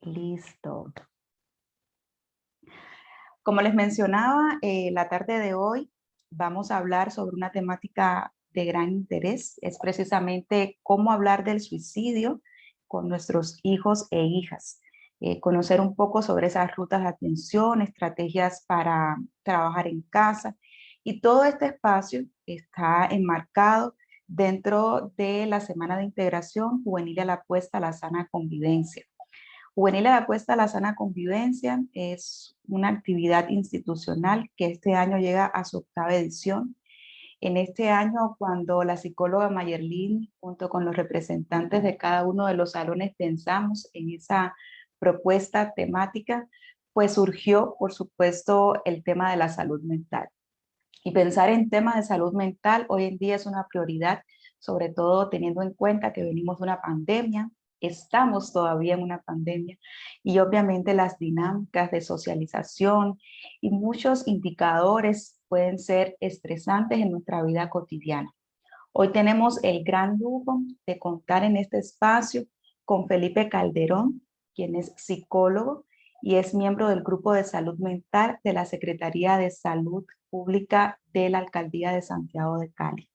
Listo. Como les mencionaba, la tarde de hoy vamos a hablar sobre una temática de gran interés. Es precisamente cómo hablar del suicidio con nuestros hijos e hijas. Conocer un poco sobre esas rutas de atención, estrategias para trabajar en casa. Y todo este espacio está enmarcado dentro de la Semana de Integración Juvenil a la Apuesta a la Sana Convivencia. Juvenil Apuesta a la Sana Convivencia es una actividad institucional que este año llega a su octava edición. En este año, cuando la psicóloga Mayerlin, junto con los representantes de cada uno de los salones, pensamos en esa propuesta temática, pues surgió, por supuesto, el tema de la salud mental. Y pensar en temas de salud mental hoy en día es una prioridad, sobre todo teniendo en cuenta que venimos de una pandemia, estamos todavía en una pandemia y obviamente las dinámicas de socialización y muchos indicadores pueden ser estresantes en nuestra vida cotidiana. Hoy tenemos el gran lujo de contar en este espacio con Felipe Calderón, quien es psicólogo y es miembro del Grupo de Salud Mental de la Secretaría de Salud Pública de la Alcaldía de Santiago de Cali.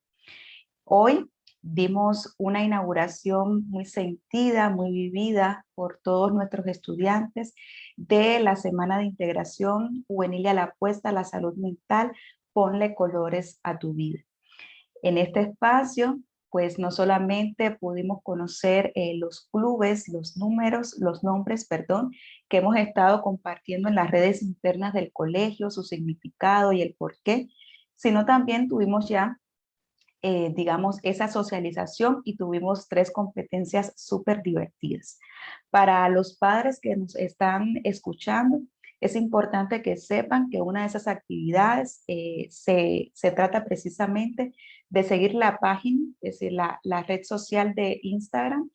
Hoy dimos una inauguración muy sentida, muy vivida por todos nuestros estudiantes de la Semana de Integración Juvenil a la Apuesta a la Salud Mental, Ponle Colores a tu Vida. En este espacio, pues no solamente pudimos conocer los clubes, los nombres, perdón, que hemos estado compartiendo en las redes internas del colegio, su significado y el porqué, sino también tuvimos ya, digamos, esa socialización y tuvimos 3 competencias súper divertidas. Para los padres que nos están escuchando, es importante que sepan que una de esas actividades se trata precisamente de seguir la página, es decir, la red social de Instagram,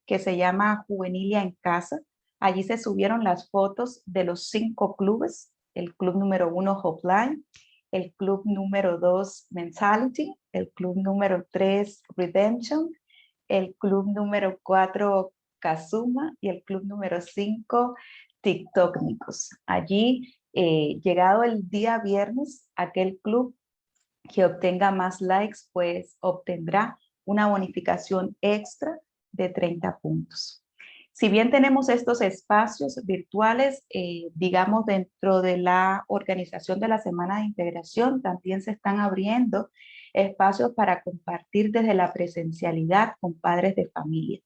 que se llama Juvenilia en Casa. Allí se subieron las fotos de los 5 clubes, el club número 1 Hotline, el club número 2 Mentality, el club número 3 Redemption, el club número 4 Kazuma y el club número 5 TikToknicos. Allí, llegado el día viernes, aquel club que obtenga más likes, pues obtendrá una bonificación extra de 30 puntos. Si bien tenemos estos espacios virtuales, digamos, dentro de la organización de la Semana de Integración, también se están abriendo espacios para compartir desde la presencialidad con padres de familia.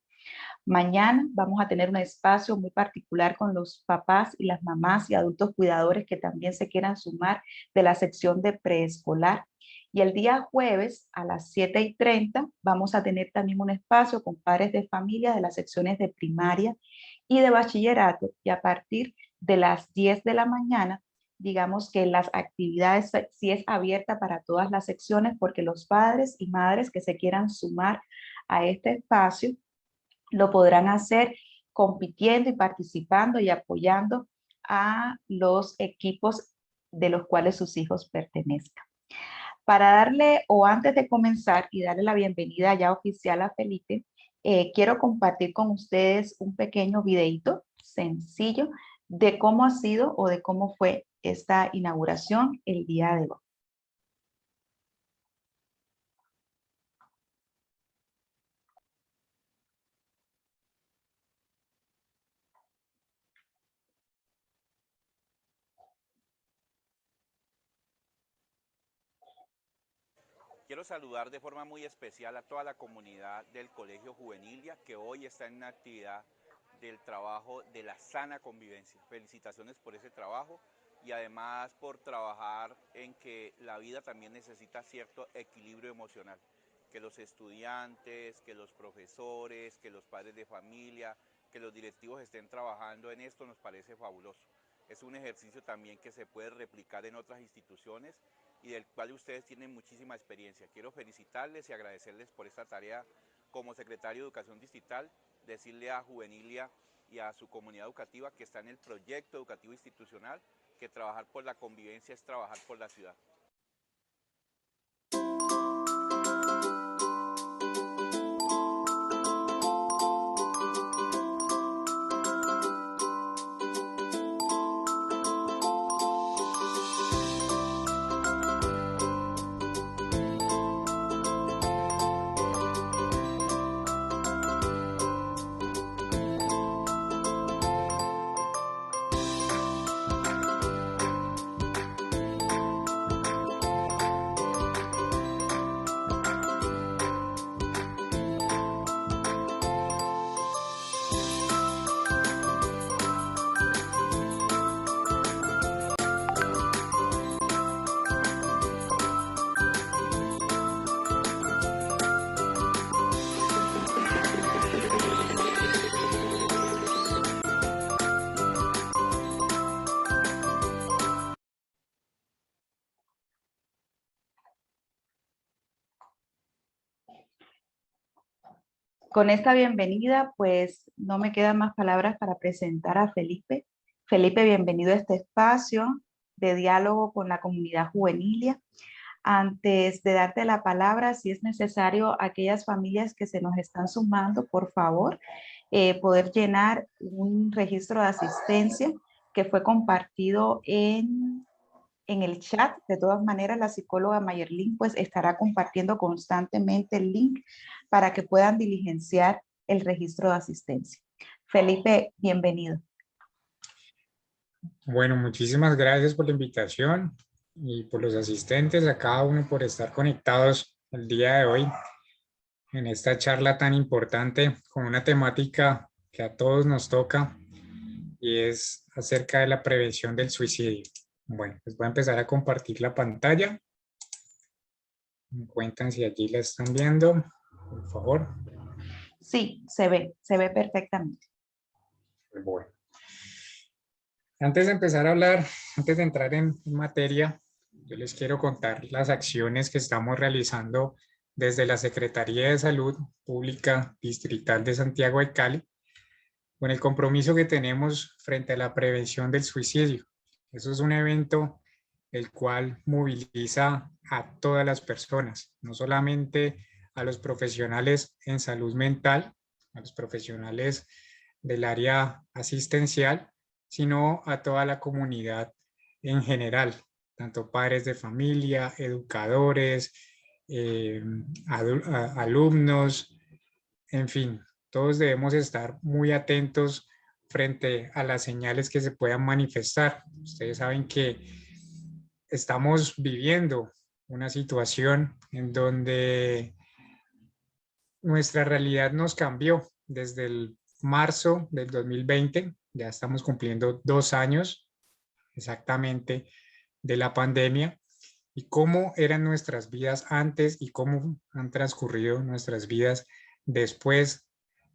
Mañana vamos a tener un espacio muy particular con los papás y las mamás y adultos cuidadores que también se quieran sumar de la sección de preescolar. Y el día jueves a las 7:30 vamos a tener también un espacio con padres de familia de las secciones de primaria y de bachillerato. Y a partir de las 10 de la mañana, digamos que las actividades sí es abierta para todas las secciones porque los padres y madres que se quieran sumar a este espacio lo podrán hacer compitiendo y participando y apoyando a los equipos de los cuales sus hijos pertenezcan. Para darle, o antes de comenzar y darle la bienvenida ya oficial a Felipe, quiero compartir con ustedes un pequeño videito sencillo de cómo ha sido o de cómo fue esta inauguración el día de hoy. Quiero saludar de forma muy especial a toda la comunidad del Colegio Juvenilia que hoy está en una actividad del trabajo de la sana convivencia. Felicitaciones por ese trabajo y además por trabajar en que la vida también necesita cierto equilibrio emocional. Que los estudiantes, que los profesores, que los padres de familia, que los directivos estén trabajando en esto nos parece fabuloso. Es un ejercicio también que se puede replicar en otras instituciones y del cual ustedes tienen muchísima experiencia. Quiero felicitarles y agradecerles por esta tarea como secretario de Educación Distrital, decirle a Juvenilia y a su comunidad educativa que está en el proyecto educativo institucional, que trabajar por la convivencia es trabajar por la ciudad. Con esta bienvenida, pues no me quedan más palabras para presentar a Felipe. Felipe, bienvenido a este espacio de diálogo con la comunidad juvenilia. Antes de darte la palabra, si es necesario, aquellas familias que se nos están sumando, por favor, poder llenar un registro de asistencia que fue compartido en el chat. De todas maneras, la psicóloga Mayerlin pues estará compartiendo constantemente el link para que puedan diligenciar el registro de asistencia. Felipe, bienvenido. Bueno, muchísimas gracias por la invitación y por los asistentes, a cada uno por estar conectados el día de hoy en esta charla tan importante con una temática que a todos nos toca y es acerca de la prevención del suicidio. Bueno, pues voy a empezar a compartir la pantalla. Me cuentan si allí la están viendo, por favor. Sí, se ve perfectamente. Bueno. Antes de empezar a hablar, antes de entrar en materia, yo les quiero contar las acciones que estamos realizando desde la Secretaría de Salud Pública Distrital de Santiago de Cali, con el compromiso que tenemos frente a la prevención del suicidio. Eso es un evento el cual moviliza a todas las personas, no solamente a los profesionales en salud mental, a los profesionales del área asistencial, sino a toda la comunidad en general, tanto padres de familia, educadores, alumnos, en fin, todos debemos estar muy atentos frente a las señales que se puedan manifestar. Ustedes saben que estamos viviendo una situación en donde nuestra realidad nos cambió desde el marzo del 2020, ya estamos cumpliendo 2 años exactamente de la pandemia, y cómo eran nuestras vidas antes y cómo han transcurrido nuestras vidas después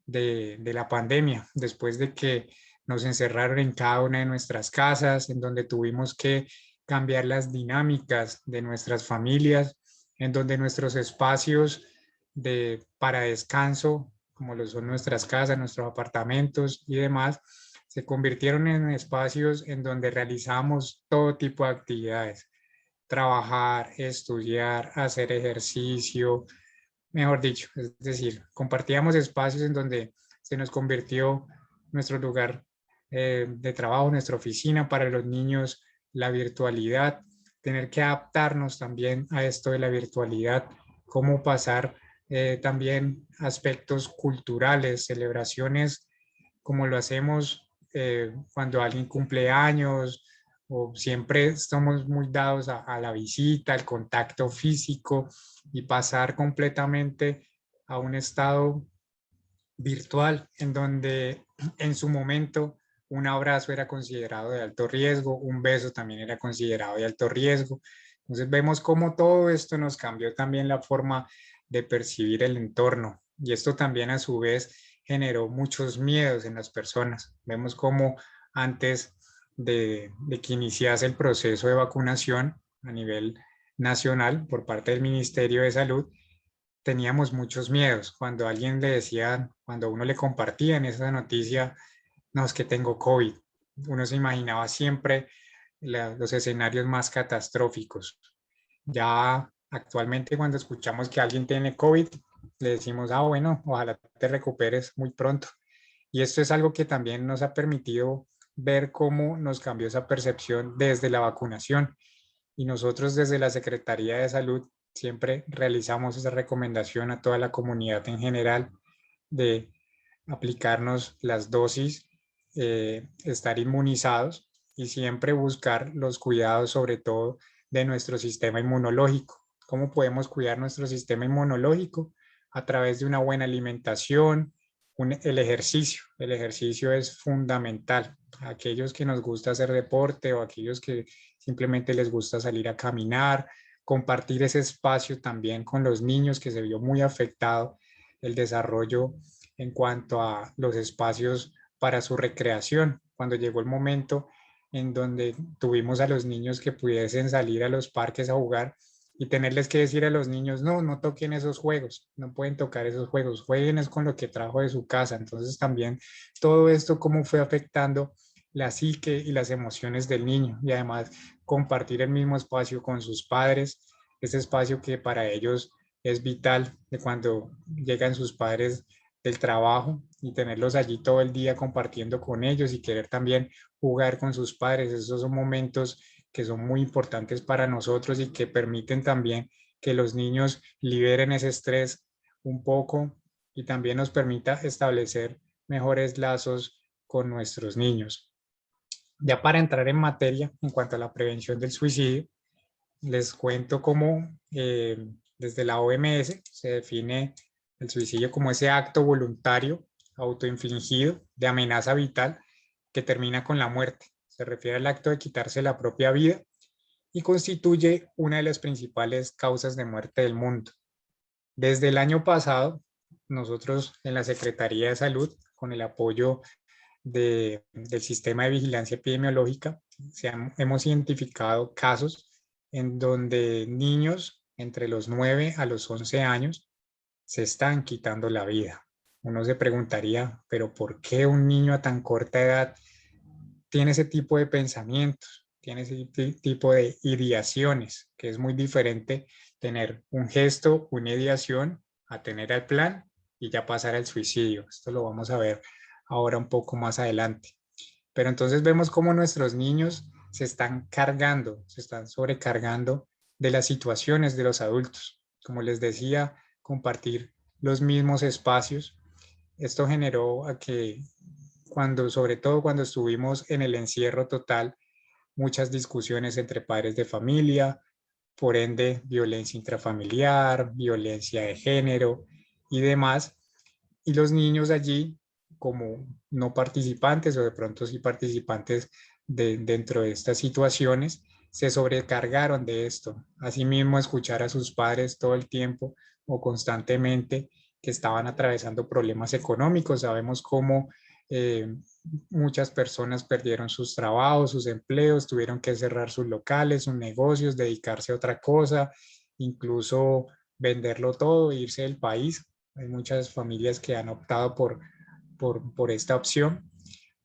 de la pandemia, después de que nos encerraron en cada una de nuestras casas, en donde tuvimos que cambiar las dinámicas de nuestras familias, en donde nuestros espacios para descanso, como lo son nuestras casas, nuestros apartamentos y demás, se convirtieron en espacios en donde realizamos todo tipo de actividades, trabajar, estudiar, hacer ejercicio, mejor dicho, es decir, compartíamos espacios en donde se nos convirtió nuestro lugar de trabajo, nuestra oficina. Para los niños, la virtualidad, tener que adaptarnos también a esto de la virtualidad, cómo pasar también aspectos culturales, celebraciones, como lo hacemos cuando alguien cumple años, o siempre estamos muy dados a la visita, al contacto físico, y pasar completamente a un estado virtual en donde en su momento un abrazo era considerado de alto riesgo, un beso también era considerado de alto riesgo. Entonces vemos cómo todo esto nos cambió también la forma de percibir el entorno, y esto también a su vez generó muchos miedos en las personas. Vemos cómo antes de que iniciase el proceso de vacunación a nivel nacional por parte del Ministerio de Salud, teníamos muchos miedos. Cuando alguien le decía, cuando uno le compartían esa noticia, no, es que tengo COVID, uno se imaginaba siempre los escenarios más catastróficos. Ya actualmente, cuando escuchamos que alguien tiene COVID, le decimos, ah, bueno, ojalá te recuperes muy pronto. Y esto es algo que también nos ha permitido ver cómo nos cambió esa percepción desde la vacunación. Y nosotros desde la Secretaría de Salud siempre realizamos esa recomendación a toda la comunidad en general de aplicarnos las dosis, estar inmunizados y siempre buscar los cuidados, sobre todo de nuestro sistema inmunológico. ¿Cómo podemos cuidar nuestro sistema inmunológico? A través de una buena alimentación, el ejercicio. El ejercicio es fundamental. Aquellos que nos gusta hacer deporte o aquellos que simplemente les gusta salir a caminar, compartir ese espacio también con los niños, que se vio muy afectado el desarrollo en cuanto a los espacios para su recreación. Cuando llegó el momento en donde tuvimos a los niños que pudiesen salir a los parques a jugar, y tenerles que decir a los niños, no, no toquen esos juegos, no pueden tocar esos juegos, jueguen es con lo que trajo de su casa. Entonces también todo esto cómo fue afectando la psique y las emociones del niño, y además compartir el mismo espacio con sus padres, ese espacio que para ellos es vital, de cuando llegan sus padres del trabajo y tenerlos allí todo el día compartiendo con ellos y querer también jugar con sus padres. Esos son momentos que son muy importantes para nosotros y que permiten también que los niños liberen ese estrés un poco y también nos permita establecer mejores lazos con nuestros niños. Ya para entrar en materia en cuanto a la prevención del suicidio, les cuento cómo desde la OMS se define el suicidio como ese acto voluntario, autoinfligido, de amenaza vital que termina con la muerte. Se refiere al acto de quitarse la propia vida y constituye una de las principales causas de muerte del mundo. Desde el año pasado, nosotros en la Secretaría de Salud, con el apoyo del sistema de vigilancia epidemiológica, hemos identificado casos en donde niños entre los 9 a los 11 años se están quitando la vida. Uno se preguntaría, pero ¿por qué un niño a tan corta edad tiene ese tipo de pensamientos, tiene ese tipo de ideaciones, que es muy diferente tener un gesto, una ideación, a tener el plan y ya pasar al suicidio? Esto lo vamos a ver ahora un poco más adelante. Pero entonces vemos cómo nuestros niños se están cargando, se están sobrecargando de las situaciones de los adultos. Como les decía, compartir los mismos espacios. Esto generó a que sobre todo cuando estuvimos en el encierro total, muchas discusiones entre padres de familia, por ende violencia intrafamiliar, violencia de género y demás. Y los niños allí, como no participantes o de pronto sí participantes dentro de estas situaciones, se sobrecargaron de esto. Asimismo, escuchar a sus padres todo el tiempo o constantemente que estaban atravesando problemas económicos. Sabemos cómo eh, muchas personas perdieron sus trabajos, sus empleos, tuvieron que cerrar sus locales, sus negocios, dedicarse a otra cosa, incluso venderlo todo, irse del país. Hay muchas familias que han optado por esta opción,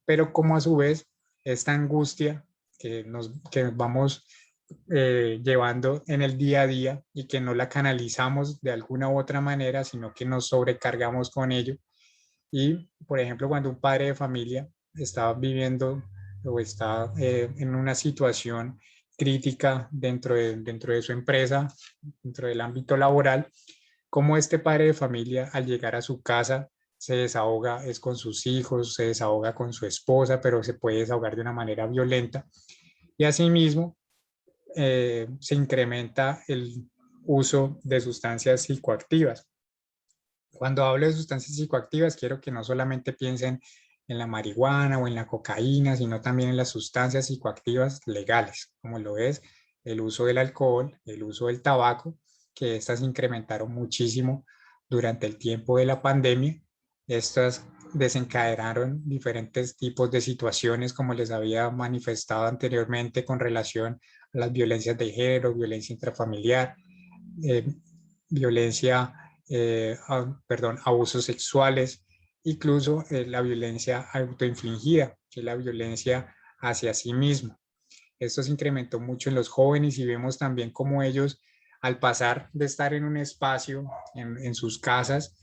pero como a su vez esta angustia que vamos llevando en el día a día y que no la canalizamos de alguna u otra manera, sino que nos sobrecargamos con ello. Y, por ejemplo, cuando un padre de familia está viviendo o está en una situación crítica dentro de su empresa, dentro del ámbito laboral, como este padre de familia al llegar a su casa se desahoga es con sus hijos, se desahoga con su esposa, pero se puede desahogar de una manera violenta. Y asimismo se incrementa el uso de sustancias psicoactivas. Cuando hablo de sustancias psicoactivas, quiero que no solamente piensen en la marihuana o en la cocaína, sino también en las sustancias psicoactivas legales, como lo es el uso del alcohol, el uso del tabaco, que estas incrementaron muchísimo durante el tiempo de la pandemia. Estas desencadenaron diferentes tipos de situaciones, como les había manifestado anteriormente, con relación a las violencias de género, violencia intrafamiliar, eh, violencia, abusos sexuales, incluso la violencia autoinfligida, que es la violencia hacia sí mismo. Esto se incrementó mucho en los jóvenes y vemos también cómo ellos, al pasar de estar en un espacio, en sus casas,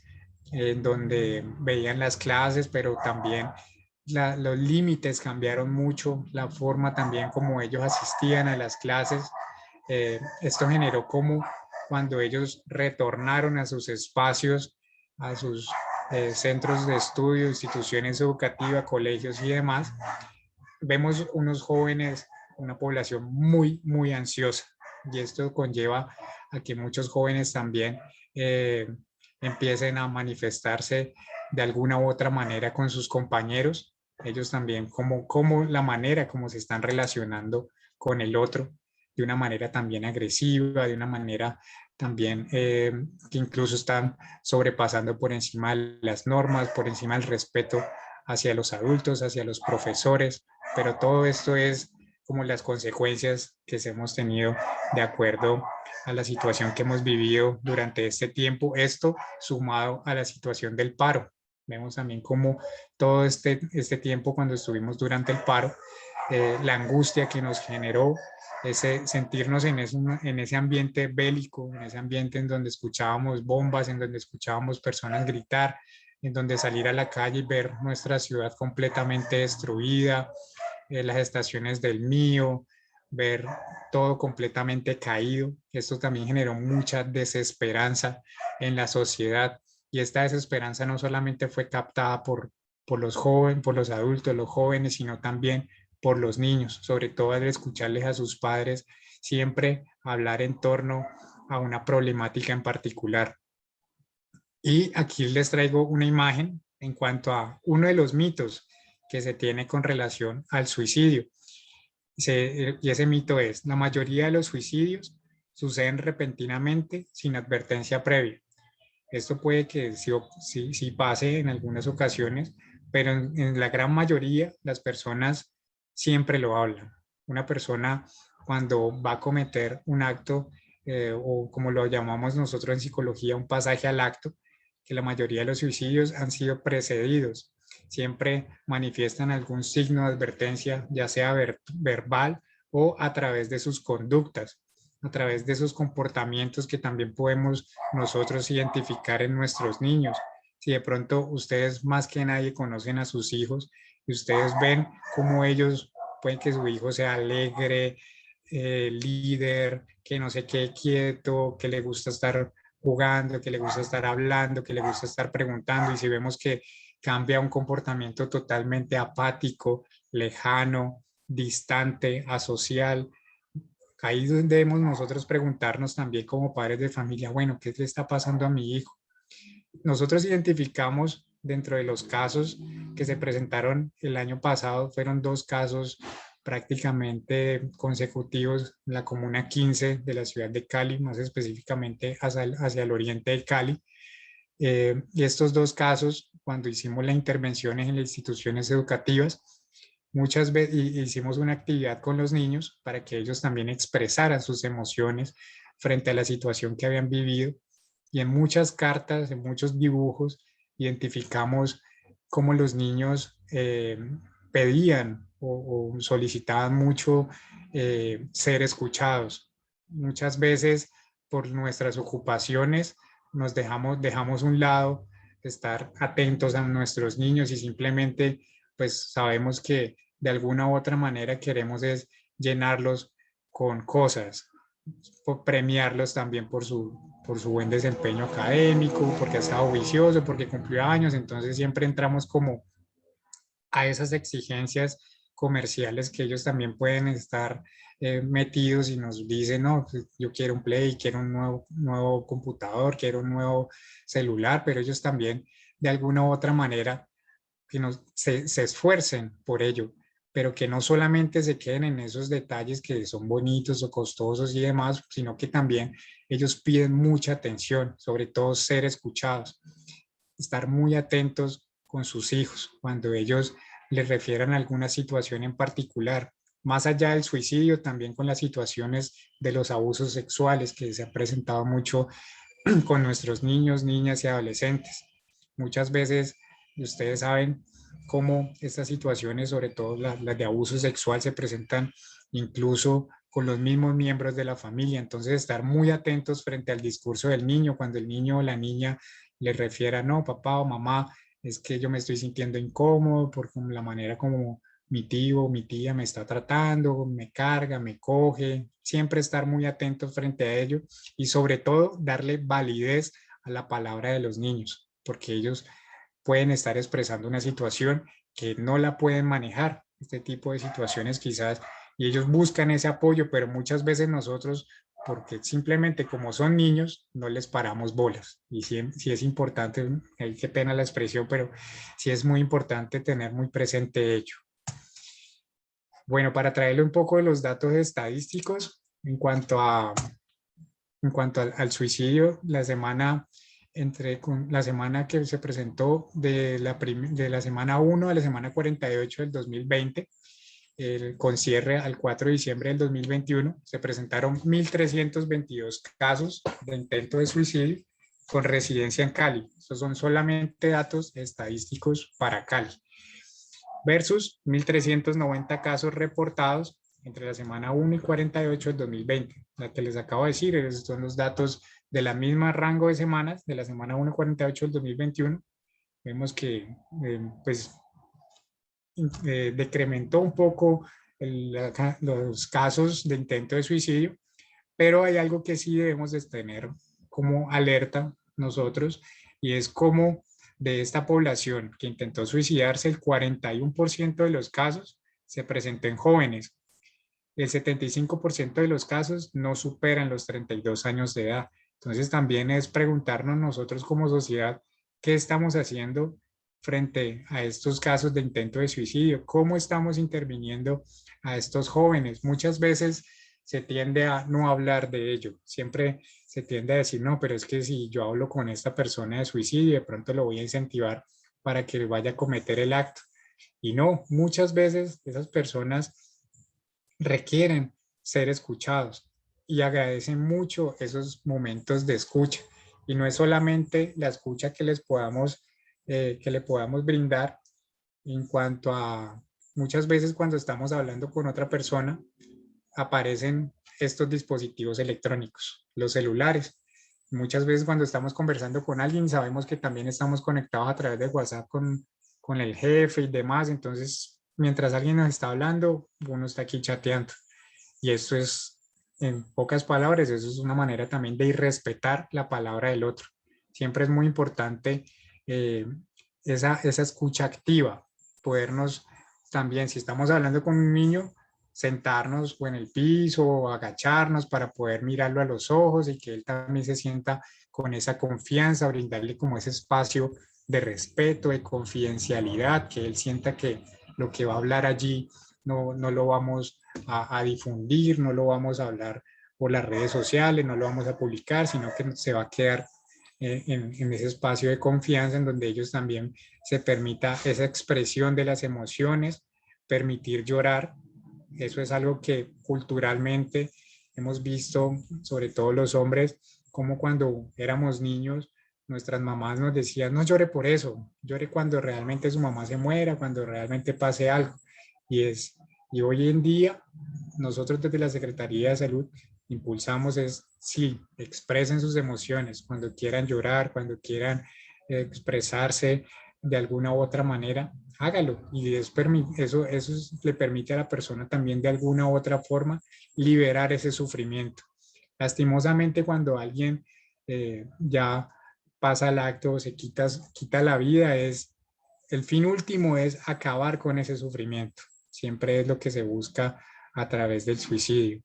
en donde veían las clases, pero también los límites cambiaron mucho, la forma también como ellos asistían a las clases. Esto generó como cuando ellos retornaron a sus espacios, a sus centros de estudio, instituciones educativas, colegios y demás, vemos unos jóvenes, una población muy, muy ansiosa. Y esto conlleva a que muchos jóvenes también empiecen a manifestarse de alguna u otra manera con sus compañeros. Ellos también, como la manera como se están relacionando con el otro, de una manera también agresiva, de una manera también que incluso están sobrepasando por encima de las normas, por encima del respeto hacia los adultos, hacia los profesores, pero todo esto es como las consecuencias que hemos tenido de acuerdo a la situación que hemos vivido durante este tiempo, esto sumado a la situación del paro. Vemos también cómo todo este tiempo cuando estuvimos durante el paro, la angustia que nos generó, ese sentirnos en ese ambiente bélico, en ese ambiente en donde escuchábamos bombas, en donde escuchábamos personas gritar, en donde salir a la calle y ver nuestra ciudad completamente destruida, las estaciones del Mío, ver todo completamente caído. Esto también generó mucha desesperanza en la sociedad, y esta desesperanza no solamente fue captada por los jóvenes, por los adultos, los jóvenes, sino también por los niños, sobre todo al escucharles a sus padres siempre hablar en torno a una problemática en particular. Y aquí les traigo una imagen en cuanto a uno de los mitos que se tiene con relación al suicidio. Y ese mito es: la mayoría de los suicidios suceden repentinamente sin advertencia previa. Esto puede que sí pase en algunas ocasiones, pero en la gran mayoría las personas siempre lo hablan. Una persona cuando va a cometer un acto, o como lo llamamos nosotros en psicología, un pasaje al acto, que la mayoría de los suicidios han sido precedidos. Siempre manifiestan algún signo de advertencia, ya sea verbal o a través de sus conductas, a través de esos comportamientos que también podemos nosotros identificar en nuestros niños. Si de pronto ustedes más que nadie conocen a sus hijos y ustedes ven cómo ellos, pueden que su hijo sea alegre, líder, que no se quede quieto, que le gusta estar jugando, que le gusta estar hablando, que le gusta estar preguntando, y si vemos que cambia un comportamiento totalmente apático, lejano, distante, asocial, ahí debemos nosotros preguntarnos también como padres de familia, bueno, ¿qué le está pasando a mi hijo? Nosotros identificamos dentro de los casos que se presentaron el año pasado, fueron 2 casos prácticamente consecutivos en la comuna 15 de la ciudad de Cali, más específicamente hacia el oriente de Cali. Y estos 2 casos, cuando hicimos las intervenciones en las instituciones educativas, muchas veces hicimos una actividad con los niños para que ellos también expresaran sus emociones frente a la situación que habían vivido, y en muchas cartas, en muchos dibujos, identificamos cómo los niños pedían o solicitaban mucho ser escuchados. Muchas veces por nuestras ocupaciones dejamos un lado estar atentos a nuestros niños, y simplemente pues sabemos que de alguna u otra manera queremos es llenarlos con cosas, premiarlos también por su buen desempeño académico, porque ha estado juicioso, porque cumplió años. Entonces siempre entramos como a esas exigencias comerciales que ellos también pueden estar metidos, y nos dicen, no, pues, yo quiero un Play, quiero un nuevo computador, quiero un nuevo celular, pero ellos también de alguna u otra manera que se esfuercen por ello, pero que no solamente se queden en esos detalles que son bonitos o costosos y demás, sino que también ellos piden mucha atención, sobre todo ser escuchados, estar muy atentos con sus hijos cuando ellos les refieran a alguna situación en particular, más allá del suicidio, también con las situaciones de los abusos sexuales que se han presentado mucho con nuestros niños, niñas y adolescentes. Muchas veces ustedes saben cómo estas situaciones, sobre todo las de abuso sexual, se presentan incluso con los mismos miembros de la familia. Entonces, estar muy atentos frente al discurso del niño, cuando el niño o la niña le refiera, no, papá o mamá, es que yo me estoy sintiendo incómodo por la manera como mi tío o mi tía me está tratando, me carga, me coge. Siempre estar muy atentos frente a ello, y sobre todo darle validez a la palabra de los niños, porque ellos pueden estar expresando una situación que no la pueden manejar, este tipo de situaciones quizás, y ellos buscan ese apoyo, pero muchas veces nosotros, porque simplemente como son niños, no les paramos bolas. Y sí es importante, qué pena la expresión, pero sí es muy importante tener muy presente ello. Bueno, para traerle un poco de los datos estadísticos en cuanto al suicidio, la semana que se presentó de la semana 1 a la semana 48 del 2020, con cierre al 4 de diciembre del 2021, se presentaron 1.322 casos de intento de suicidio con residencia en Cali. Estos son solamente datos estadísticos para Cali. Versus 1.390 casos reportados entre la semana 1 y 48 del 2020. La que les acabo de decir, esos son los datos de la misma rango de semanas, de la semana 1 y 48 del 2021. Vemos que pues decrementó un poco los casos de intento de suicidio, pero hay algo que sí debemos de tener como alerta nosotros, y es como de esta población que intentó suicidarse, el 41% de los casos se presentó en jóvenes. El 75% de los casos no superan los 32 años de edad. Entonces también es preguntarnos nosotros como sociedad qué estamos haciendo frente a estos casos de intento de suicidio, cómo estamos interviniendo a estos jóvenes. Muchas veces se tiende a no hablar de ello, siempre se tiende a decir, no, pero es que si yo hablo con esta persona de suicidio, de pronto lo voy a incentivar para que vaya a cometer el acto. Y no, muchas veces esas personas requieren ser escuchados y agradecen mucho esos momentos de escucha. Y no es solamente la escucha que le podamos brindar en cuanto a muchas veces cuando estamos hablando con otra persona, aparecen estos dispositivos electrónicos, los celulares. Muchas veces cuando estamos conversando con alguien sabemos que también estamos conectados a través de WhatsApp con el jefe y demás. Entonces, mientras alguien nos está hablando, uno está aquí chateando. Y esto es, en pocas palabras, eso es una manera también de irrespetar la palabra del otro. Siempre es muy importante esa escucha activa, podernos también, si estamos hablando con un niño, sentarnos o en el piso o agacharnos para poder mirarlo a los ojos y que él también se sienta con esa confianza, brindarle como ese espacio de respeto, de confidencialidad, que él sienta que lo que va a hablar allí no lo vamos a difundir, no lo vamos a hablar por las redes sociales, no lo vamos a publicar, sino que se va a quedar en ese espacio de confianza en donde ellos también se permita esa expresión de las emociones, permitir llorar. Eso es algo que culturalmente hemos visto, sobre todo los hombres, como cuando éramos niños, nuestras mamás nos decían, no llore por eso, llore cuando realmente su mamá se muera, cuando realmente pase algo. Y hoy en día, nosotros desde la Secretaría de Salud impulsamos es, sí, expresen sus emociones, cuando quieran llorar, cuando quieran expresarse de alguna u otra manera, hágalo. Y eso le permite a la persona también de alguna u otra forma liberar ese sufrimiento. Lastimosamente, cuando alguien ya pasa el acto, quita la vida, el fin último es acabar con ese sufrimiento. Siempre es lo que se busca a través del suicidio.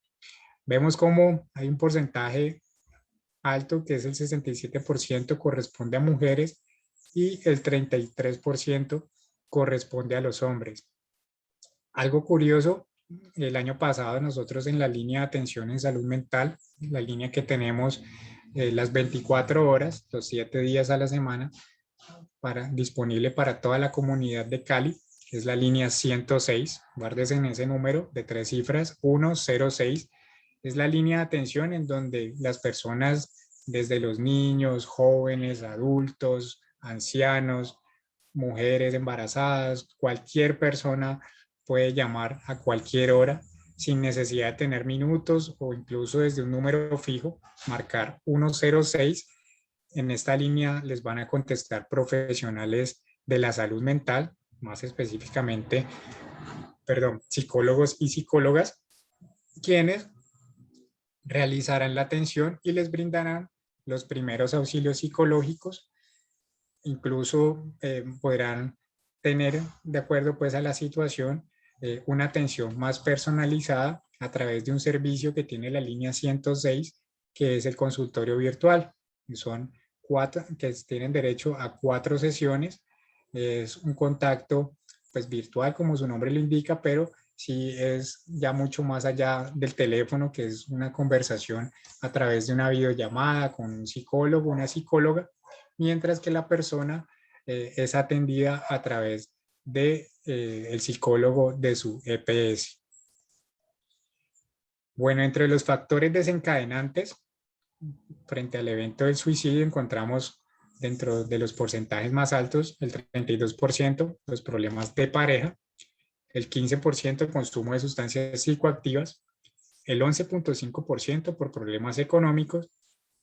Vemos cómo hay un porcentaje alto, que es el 67%, corresponde a mujeres y el 33% corresponde a los hombres. Algo curioso, el año pasado nosotros en la línea de atención en salud mental, la línea que tenemos las 24 horas, los 7 días a la semana, disponible para toda la comunidad de Cali, es la línea 106, guárdese en ese número de 3 cifras, 106, es la línea de atención en donde las personas, desde los niños, jóvenes, adultos, ancianos, mujeres embarazadas, cualquier persona puede llamar a cualquier hora sin necesidad de tener minutos o incluso desde un número fijo, marcar 106. En esta línea les van a contestar profesionales de la salud mental, más específicamente, psicólogos y psicólogas, quienes realizarán la atención y les brindarán los primeros auxilios psicológicos. Incluso podrán tener, de acuerdo pues a la situación, una atención más personalizada a través de un servicio que tiene la línea 106, que es el consultorio virtual. Son 4, que tienen derecho a 4 sesiones. Es un contacto pues virtual, como su nombre lo indica, pero sí es ya mucho más allá del teléfono, que es una conversación a través de una videollamada con un psicólogo, una psicóloga, mientras que la persona es atendida a través de el psicólogo de su EPS. Bueno, entre los factores desencadenantes frente al evento del suicidio encontramos dentro de los porcentajes más altos el 32% los problemas de pareja, el 15% el consumo de sustancias psicoactivas, el 11.5% por problemas económicos,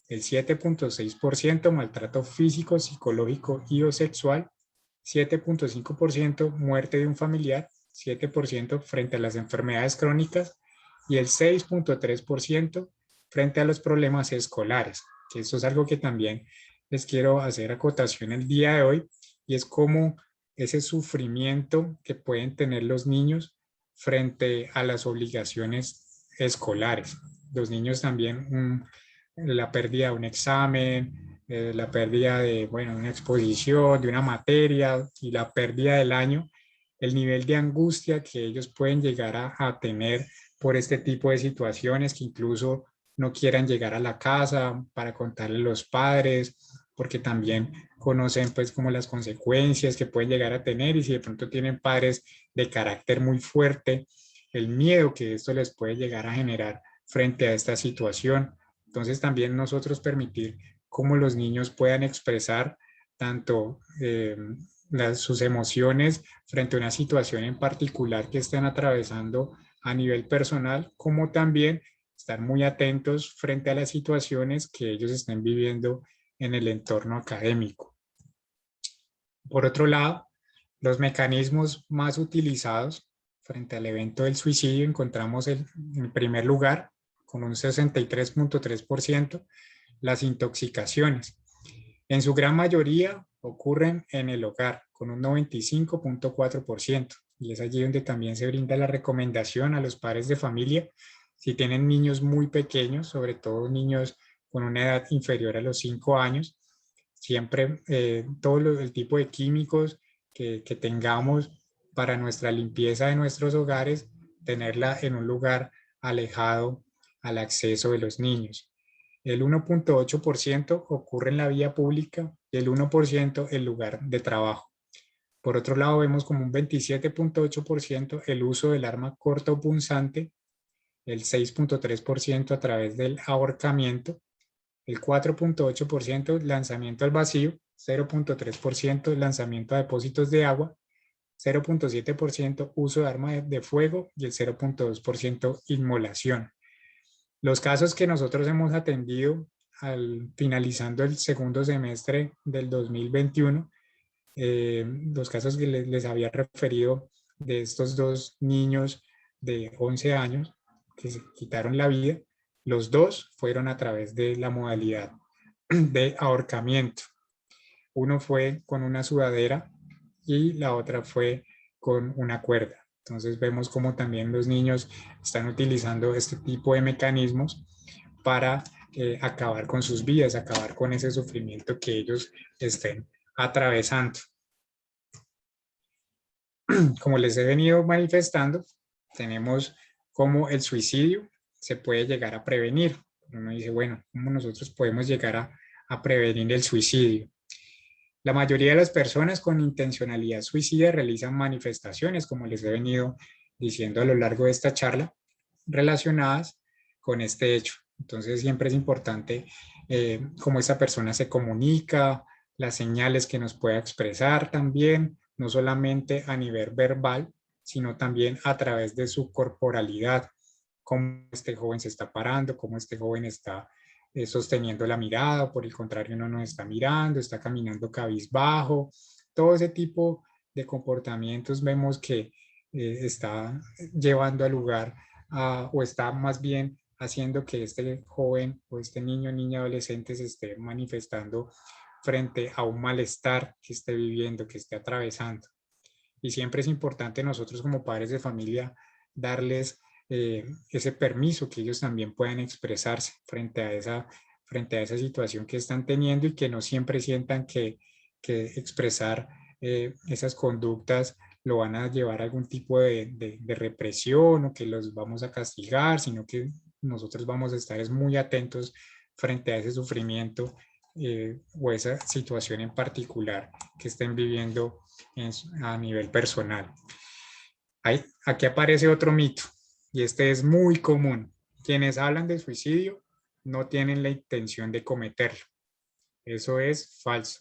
el 7.6% maltrato físico, psicológico y o sexual, 7.5% muerte de un familiar, 7% frente a las enfermedades crónicas y el 6.3% frente a los problemas escolares, que esto es algo que también les quiero hacer acotación el día de hoy, y es cómo ese sufrimiento que pueden tener los niños frente a las obligaciones escolares. Los niños también, la pérdida de un examen, la pérdida de, bueno, una exposición, de una materia y la pérdida del año, el nivel de angustia que ellos pueden llegar a tener por este tipo de situaciones, que incluso no quieran llegar a la casa para contarle a los padres, porque también conocen pues como las consecuencias que pueden llegar a tener, y si de pronto tienen padres de carácter muy fuerte, el miedo que esto les puede llegar a generar frente a esta situación. Entonces también nosotros permitir cómo los niños puedan expresar tanto sus emociones frente a una situación en particular que estén atravesando a nivel personal, como también estar muy atentos frente a las situaciones que ellos estén viviendo en el entorno académico. Por otro lado, los mecanismos más utilizados frente al evento del suicidio encontramos en primer lugar, con un 63.3%, las intoxicaciones. En su gran mayoría ocurren en el hogar, con un 95.4%, y es allí donde también se brinda la recomendación a los padres de familia, si tienen niños muy pequeños, sobre todo niños con una edad inferior a los 5 años, siempre todo el tipo de químicos que tengamos para nuestra limpieza de nuestros hogares, tenerla en un lugar alejado al acceso de los niños. El 1.8% ocurre en la vía pública y el 1% en lugar de trabajo. Por otro lado, vemos como un 27.8% el uso del arma corta o punzante, el 6.3% a través del ahorcamiento, el 4.8% lanzamiento al vacío, 0.3% lanzamiento a depósitos de agua, 0.7% uso de arma de fuego y el 0.2% inmolación. Los casos que nosotros hemos atendido finalizando el segundo semestre del 2021, los casos que les había referido de estos dos niños de 11 años que se quitaron la vida, los dos fueron a través de la modalidad de ahorcamiento. Uno fue con una sudadera y la otra fue con una cuerda. Entonces vemos cómo también los niños están utilizando este tipo de mecanismos para acabar con sus vidas, acabar con ese sufrimiento que ellos estén atravesando. Como les he venido manifestando, tenemos cómo el suicidio se puede llegar a prevenir. Uno dice, bueno, ¿cómo nosotros podemos llegar a prevenir el suicidio? La mayoría de las personas con intencionalidad suicida realizan manifestaciones, como les he venido diciendo a lo largo de esta charla, relacionadas con este hecho. Entonces siempre es importante cómo esa persona se comunica, las señales que nos pueda expresar también, no solamente a nivel verbal, sino también a través de su corporalidad, cómo este joven se está parando, cómo este joven está sosteniendo la mirada, o por el contrario no nos está mirando, está caminando cabizbajo. Todo ese tipo de comportamientos vemos que está llevando al lugar o está más bien haciendo que este joven o este niño, niña, adolescente se esté manifestando frente a un malestar que esté viviendo, que esté atravesando. Y siempre es importante nosotros como padres de familia darles ese permiso, que ellos también puedan expresarse frente a esa situación que están teniendo, y que no siempre sientan que expresar esas conductas lo van a llevar a algún tipo de represión o que los vamos a castigar, sino que nosotros vamos a estar muy atentos frente a ese sufrimiento o esa situación en particular que estén viviendo a nivel personal. Aquí aparece otro mito, y este es muy común. Quienes hablan de suicidio no tienen la intención de cometerlo. Eso es falso.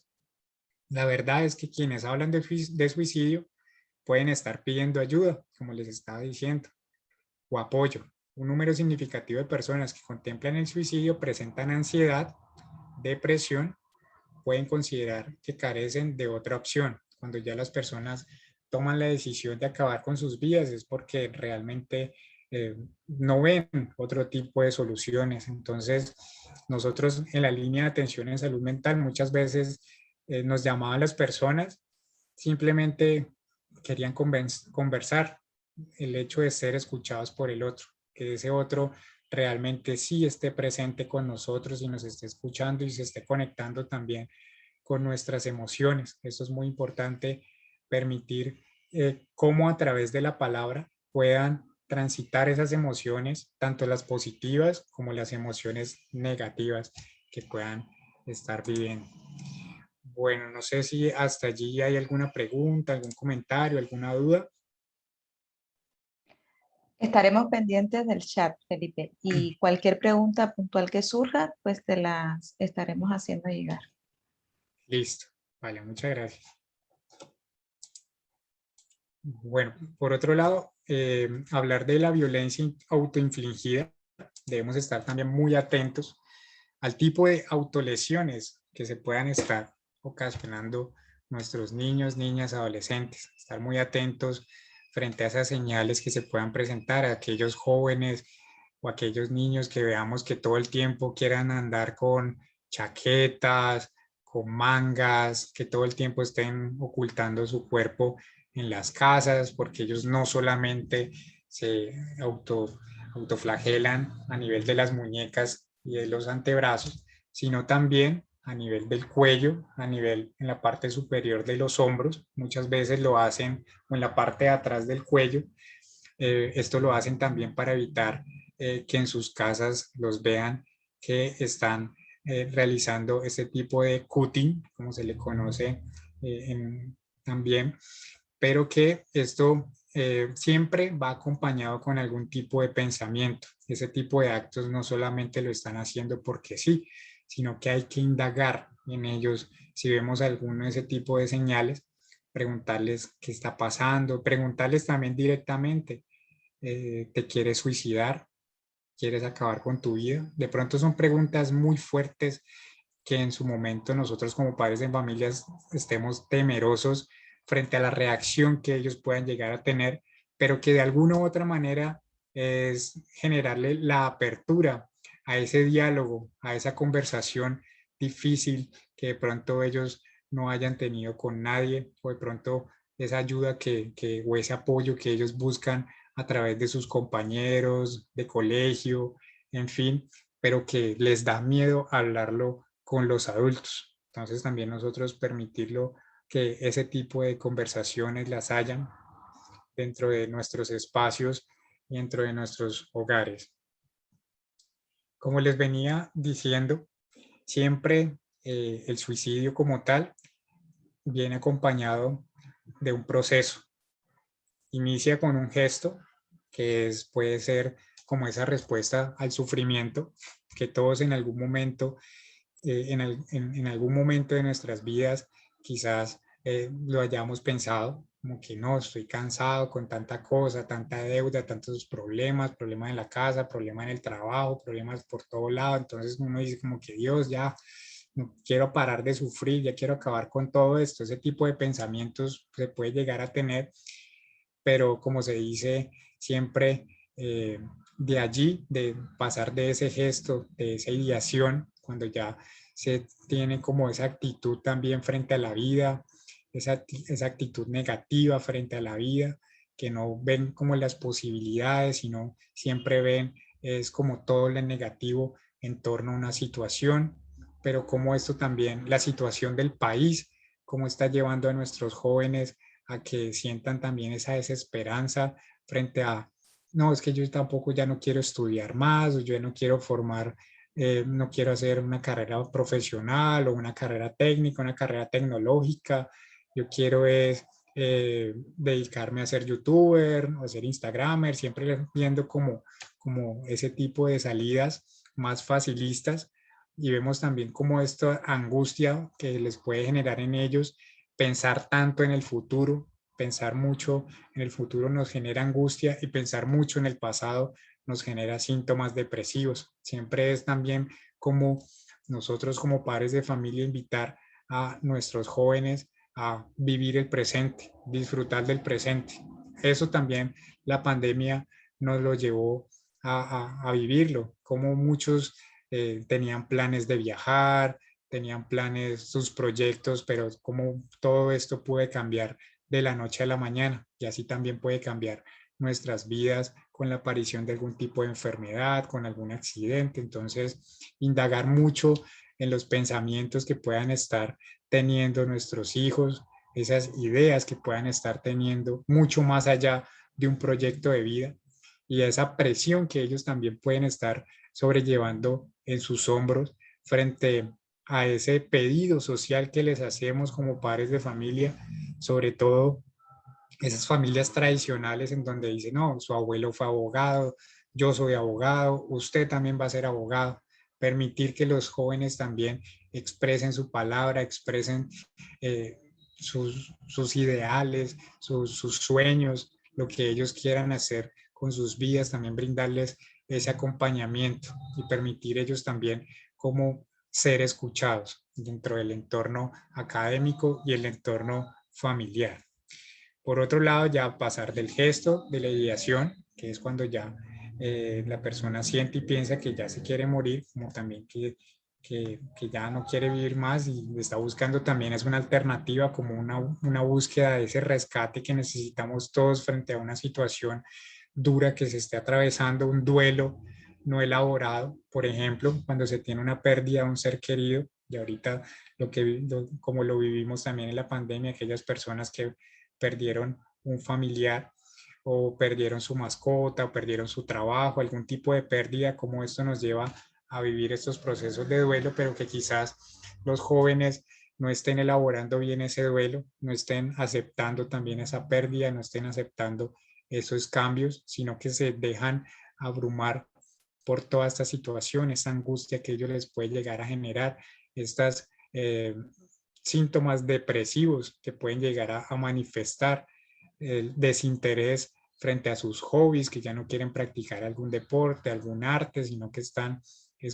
La verdad es que quienes hablan de suicidio pueden estar pidiendo ayuda, como les estaba diciendo, o apoyo. Un número significativo de personas que contemplan el suicidio presentan ansiedad, depresión, pueden considerar que carecen de otra opción. Cuando ya las personas toman la decisión de acabar con sus vidas es porque realmente no ven otro tipo de soluciones. Entonces, nosotros en la línea de atención en salud mental muchas veces nos llamaban las personas, simplemente querían conversar, el hecho de ser escuchados por el otro, que ese otro realmente sí esté presente con nosotros y nos esté escuchando y se esté conectando también con nuestras emociones. Esto es muy importante, permitir cómo a través de la palabra puedan transitar esas emociones, tanto las positivas como las emociones negativas que puedan estar viviendo. Bueno, no sé si hasta allí hay alguna pregunta, algún comentario, alguna duda. Estaremos pendientes del chat, Felipe, y cualquier pregunta puntual que surja, pues te las estaremos haciendo llegar. Listo. Vale, muchas gracias. Bueno, por otro lado, hablar de la violencia autoinfligida, debemos estar también muy atentos al tipo de autolesiones que se puedan estar ocasionando nuestros niños, niñas, adolescentes. Estar muy atentos frente a esas señales que se puedan presentar a aquellos jóvenes o aquellos niños que veamos que todo el tiempo quieran andar con chaquetas, con mangas, que todo el tiempo estén ocultando su cuerpo en las casas, porque ellos no solamente se autoflagelan a nivel de las muñecas y de los antebrazos, sino también a nivel del cuello, a nivel en la parte superior de los hombros. Muchas veces lo hacen en la parte de atrás del cuello. Esto lo hacen también para evitar que en sus casas los vean que están realizando este tipo de cutting, como se le conoce también, pero que esto siempre va acompañado con algún tipo de pensamiento. Ese tipo de actos no solamente lo están haciendo porque sí, sino que hay que indagar en ellos. Si vemos alguno de ese tipo de señales, preguntarles qué está pasando, preguntarles también directamente, ¿te quieres suicidar? ¿Quieres acabar con tu vida? De pronto son preguntas muy fuertes que en su momento nosotros como padres de familias estemos temerosos frente a la reacción que ellos puedan llegar a tener, pero que de alguna u otra manera es generarle la apertura a ese diálogo, a esa conversación difícil que de pronto ellos no hayan tenido con nadie, o de pronto esa ayuda o ese apoyo que ellos buscan a través de sus compañeros de colegio, en fin, pero que les da miedo hablarlo con los adultos. Entonces también nosotros permitirlo que ese tipo de conversaciones las hayan dentro de nuestros espacios y dentro de nuestros hogares. Como les venía diciendo, siempre el suicidio como tal viene acompañado de un proceso. Inicia con un gesto que puede ser como esa respuesta al sufrimiento que todos en algún momento en algún momento de nuestras vidas quizás lo hayamos pensado, como que no, estoy cansado con tanta cosa, tanta deuda, tantos problemas en la casa, problemas en el trabajo, problemas por todo lado. Entonces uno dice como que Dios, ya no quiero parar de sufrir, ya quiero acabar con todo esto. Ese tipo de pensamientos se puede llegar a tener, pero como se dice siempre, de allí, de pasar de ese gesto, de esa ideación, cuando ya se tiene como esa actitud también frente a la vida, esa actitud negativa frente a la vida, que no ven como las posibilidades, sino siempre ven es como todo lo negativo en torno a una situación, pero como esto también, la situación del país, cómo está llevando a nuestros jóvenes a que sientan también esa desesperanza frente a, no, es que yo tampoco ya no quiero estudiar más, o yo ya no quiero formar, no quiero hacer una carrera profesional o una carrera técnica, una carrera tecnológica, yo quiero es dedicarme a ser youtuber o a ser instagramer, siempre viendo como ese tipo de salidas más facilistas, y vemos también como esta angustia que les puede generar en ellos pensar tanto en el futuro. Pensar mucho en el futuro nos genera angustia, y pensar mucho en el pasado nos genera síntomas depresivos. Siempre es también como nosotros como padres de familia invitar a nuestros jóvenes a vivir el presente, disfrutar del presente. Eso también la pandemia nos lo llevó a vivirlo, como muchos tenían planes de viajar, tenían planes, sus proyectos, pero como todo esto puede cambiar de la noche a la mañana, y así también puede cambiar nuestras vidas con la aparición de algún tipo de enfermedad, con algún accidente. Entonces, indagar mucho en los pensamientos que puedan estar teniendo nuestros hijos, esas ideas que puedan estar teniendo mucho más allá de un proyecto de vida, y esa presión que ellos también pueden estar sobrellevando en sus hombros frente a ese pedido social que les hacemos como padres de familia, sobre todo esas familias tradicionales en donde dicen, no, su abuelo fue abogado, yo soy abogado, usted también va a ser abogado. Permitir que los jóvenes también expresen su palabra, expresen eh, sus ideales, sus sueños, lo que ellos quieran hacer con sus vidas, también brindarles ese acompañamiento y permitir ellos también como ser escuchados dentro del entorno académico y el entorno familiar. Por otro lado, ya pasar del gesto de la ideación, que es cuando ya la persona siente y piensa que ya se quiere morir, como también que ya no quiere vivir más y está buscando también es una alternativa, como una búsqueda de ese rescate que necesitamos todos frente a una situación dura que se esté atravesando, un duelo no elaborado, por ejemplo, cuando se tiene una pérdida de un ser querido, y ahorita como lo vivimos también en la pandemia, aquellas personas que perdieron un familiar o perdieron su mascota o perdieron su trabajo, algún tipo de pérdida, como esto nos lleva a vivir estos procesos de duelo, pero que quizás los jóvenes no estén elaborando bien ese duelo, no estén aceptando también esa pérdida, no estén aceptando esos cambios, sino que se dejan abrumar por toda esta situación, esta angustia que ellos les puede llegar a generar, estas síntomas depresivos que pueden llegar a manifestar, el desinterés frente a sus hobbies, que ya no quieren practicar algún deporte, algún arte, sino que están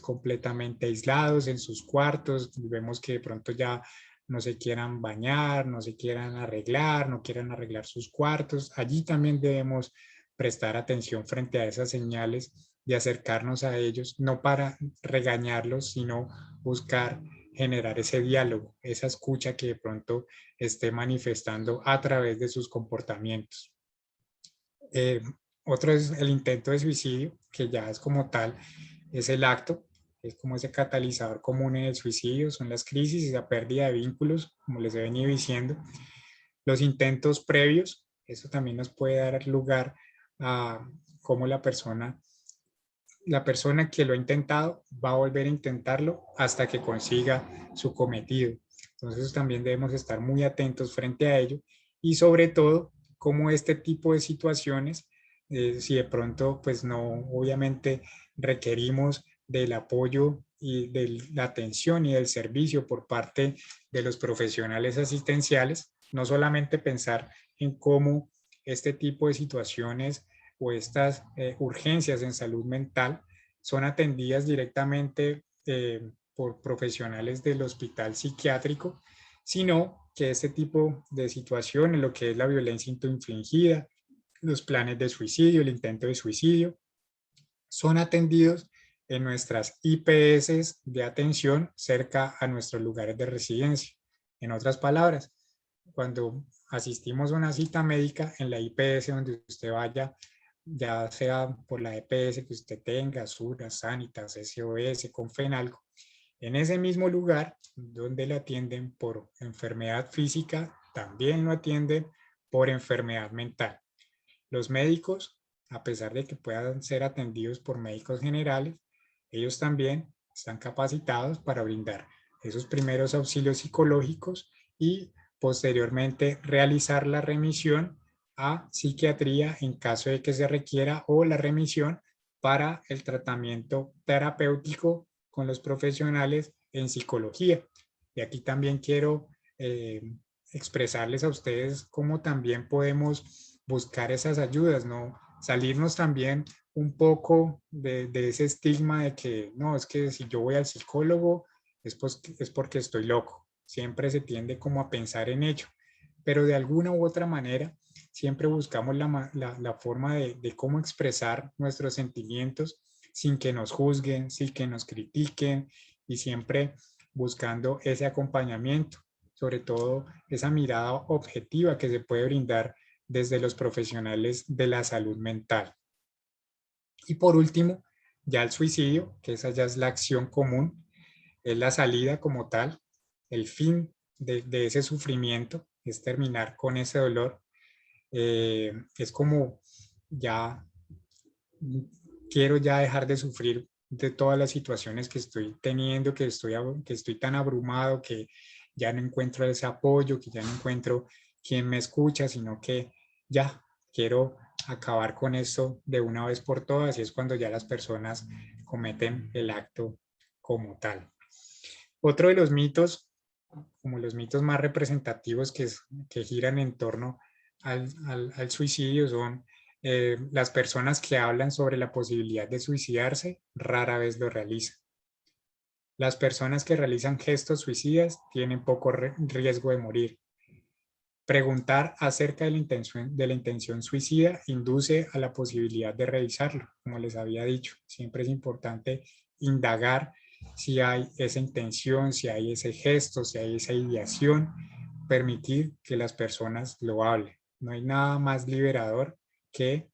completamente aislados en sus cuartos. Vemos que de pronto ya no se quieran bañar, no se quieran arreglar, no quieran arreglar sus cuartos. Allí también debemos prestar atención frente a esas señales y acercarnos a ellos, no para regañarlos, sino buscar generar ese diálogo, esa escucha que de pronto esté manifestando a través de sus comportamientos. Eh, Otro es el intento de suicidio, que ya es como tal, es el acto, es como ese catalizador común en el suicidio, son las crisis y la pérdida de vínculos, como les he venido diciendo. Los intentos previos, eso también nos puede dar lugar a cómo la persona que lo ha intentado va a volver a intentarlo hasta que consiga su cometido. Entonces también debemos estar muy atentos frente a ello, y sobre todo cómo este tipo de situaciones, si de pronto pues no, obviamente requerimos del apoyo y de la atención y del servicio por parte de los profesionales asistenciales, no solamente pensar en cómo este tipo de situaciones o estas urgencias en salud mental son atendidas directamente por profesionales del hospital psiquiátrico, sino que este tipo de situaciones, lo que es la violencia infringida, los planes de suicidio, el intento de suicidio, son atendidos en nuestras IPS de atención cerca a nuestros lugares de residencia. En otras palabras, cuando asistimos a una cita médica en la IPS donde usted vaya, ya sea por la EPS que usted tenga, Sura, Sanitas, SOS, Confenalco, en ese mismo lugar donde lo atienden por enfermedad física, también lo atienden por enfermedad mental. Los médicos, a pesar de que puedan ser atendidos por médicos generales, ellos también están capacitados para brindar esos primeros auxilios psicológicos y posteriormente realizar la remisión a psiquiatría en caso de que se requiera, o la remisión para el tratamiento terapéutico con los profesionales en psicología. Y aquí también quiero expresarles a ustedes cómo también podemos buscar esas ayudas, ¿no? Salirnos también un poco de ese estigma de que no, es que si yo voy al psicólogo es porque estoy loco. Siempre se tiende como a pensar en ello, pero de alguna u otra manera siempre buscamos la forma de cómo expresar nuestros sentimientos sin que nos juzguen, sin que nos critiquen, y siempre buscando ese acompañamiento, sobre todo esa mirada objetiva que se puede brindar desde los profesionales de la salud mental. Y por último, ya el suicidio, que esa ya es la acción común, es la salida como tal, el fin de ese sufrimiento, es terminar con ese dolor. Es como ya quiero ya dejar de sufrir de todas las situaciones que estoy teniendo, que estoy tan abrumado, que ya no encuentro ese apoyo, que ya no encuentro quien me escucha, sino que ya quiero acabar con esto de una vez por todas, y es cuando ya las personas cometen el acto como tal. Otro de los mitos, como los mitos más representativos que giran en torno al suicidio, son las personas que hablan sobre la posibilidad de suicidarse rara vez lo realizan. Las personas que realizan gestos suicidas tienen poco riesgo de morir. Preguntar acerca de la intención suicida induce a la posibilidad de realizarlo. Como les había dicho, siempre es importante indagar si hay esa intención, si hay ese gesto, si hay esa ideación, permitir que las personas lo hablen. No hay nada más liberador que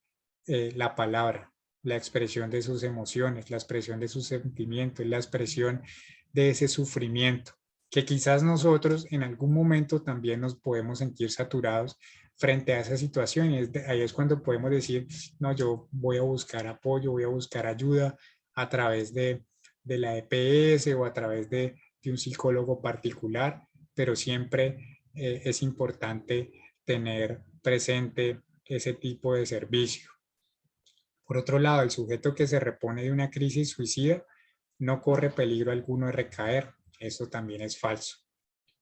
la palabra, la expresión de sus emociones, la expresión de sus sentimientos, la expresión de ese sufrimiento, que quizás nosotros en algún momento también nos podemos sentir saturados frente a esa situación, y ahí es cuando podemos decir, no, yo voy a buscar apoyo, voy a buscar ayuda a través de la EPS o a través de un psicólogo particular, pero siempre es importante tener presente ese tipo de servicio. Por otro lado, el sujeto que se repone de una crisis suicida no corre peligro alguno de recaer. Eso también es falso.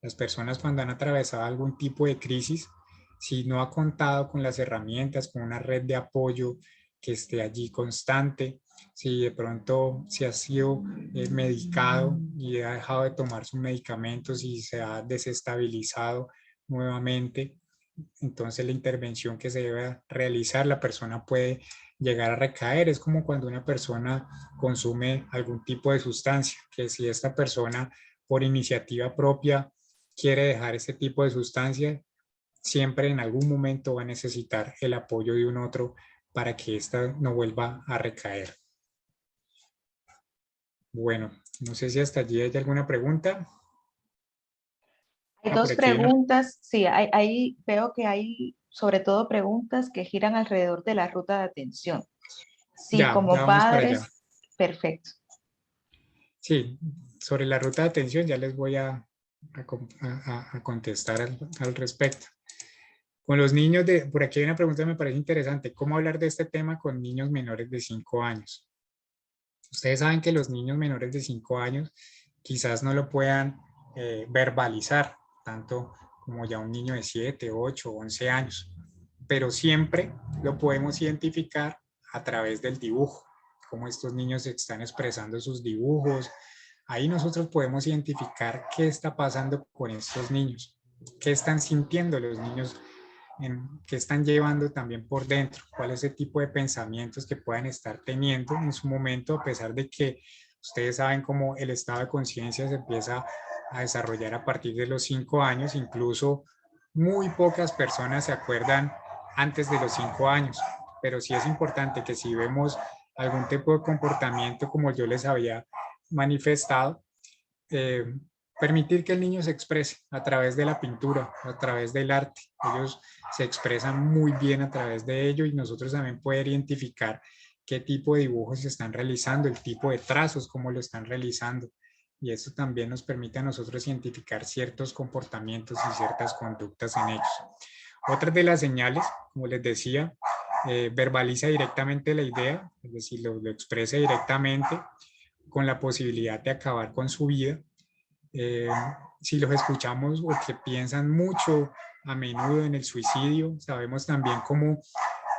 Las personas, cuando han atravesado algún tipo de crisis, si no ha contado con las herramientas, con una red de apoyo que esté allí constante, si de pronto se ha sido medicado y ha dejado de tomar sus medicamentos y se ha desestabilizado nuevamente, entonces la intervención que se debe realizar, la persona puede llegar a recaer. Es como cuando una persona consume algún tipo de sustancia, que si esta persona por iniciativa propia quiere dejar este tipo de sustancia, siempre en algún momento va a necesitar el apoyo de un otro para que ésta no vuelva a recaer. Bueno, no sé si hasta allí hay alguna pregunta. Hay dos preguntas, sí, veo que hay sobre todo preguntas que giran alrededor de la ruta de atención. Sí, ya como vamos para allá. padres, perfecto. Sí, sobre la ruta de atención ya les voy a contestar al respecto. Con los niños por aquí hay una pregunta que me parece interesante. ¿Cómo hablar de este tema con niños menores de 5 años? Ustedes saben que los niños menores de 5 años quizás no lo puedan verbalizar, tanto como ya un niño de 7, 8, 11 años, pero siempre lo podemos identificar a través del dibujo, cómo estos niños están expresando sus dibujos. Ahí nosotros podemos identificar qué está pasando con estos niños, qué están sintiendo los niños, qué están llevando también por dentro, cuál es el tipo de pensamientos que puedan estar teniendo en su momento, a pesar de que ustedes saben cómo el estado de conciencia se empieza a desarrollar a partir de los 5 años, incluso muy pocas personas se acuerdan antes de los 5 años, pero sí es importante que si vemos algún tipo de comportamiento como yo les había manifestado, permitir que el niño se exprese a través de la pintura, a través del arte. Ellos se expresan muy bien a través de ello, y nosotros también poder identificar qué tipo de dibujos se están realizando, el tipo de trazos, cómo lo están realizando. y eso también nos permite a nosotros identificar ciertos comportamientos y ciertas conductas en ellos. Otra de las señales, como les decía, verbaliza directamente la idea, es decir, lo expresa directamente con la posibilidad de acabar con su vida. Eh, si los escuchamos o que piensan mucho a menudo en el suicidio, sabemos también cómo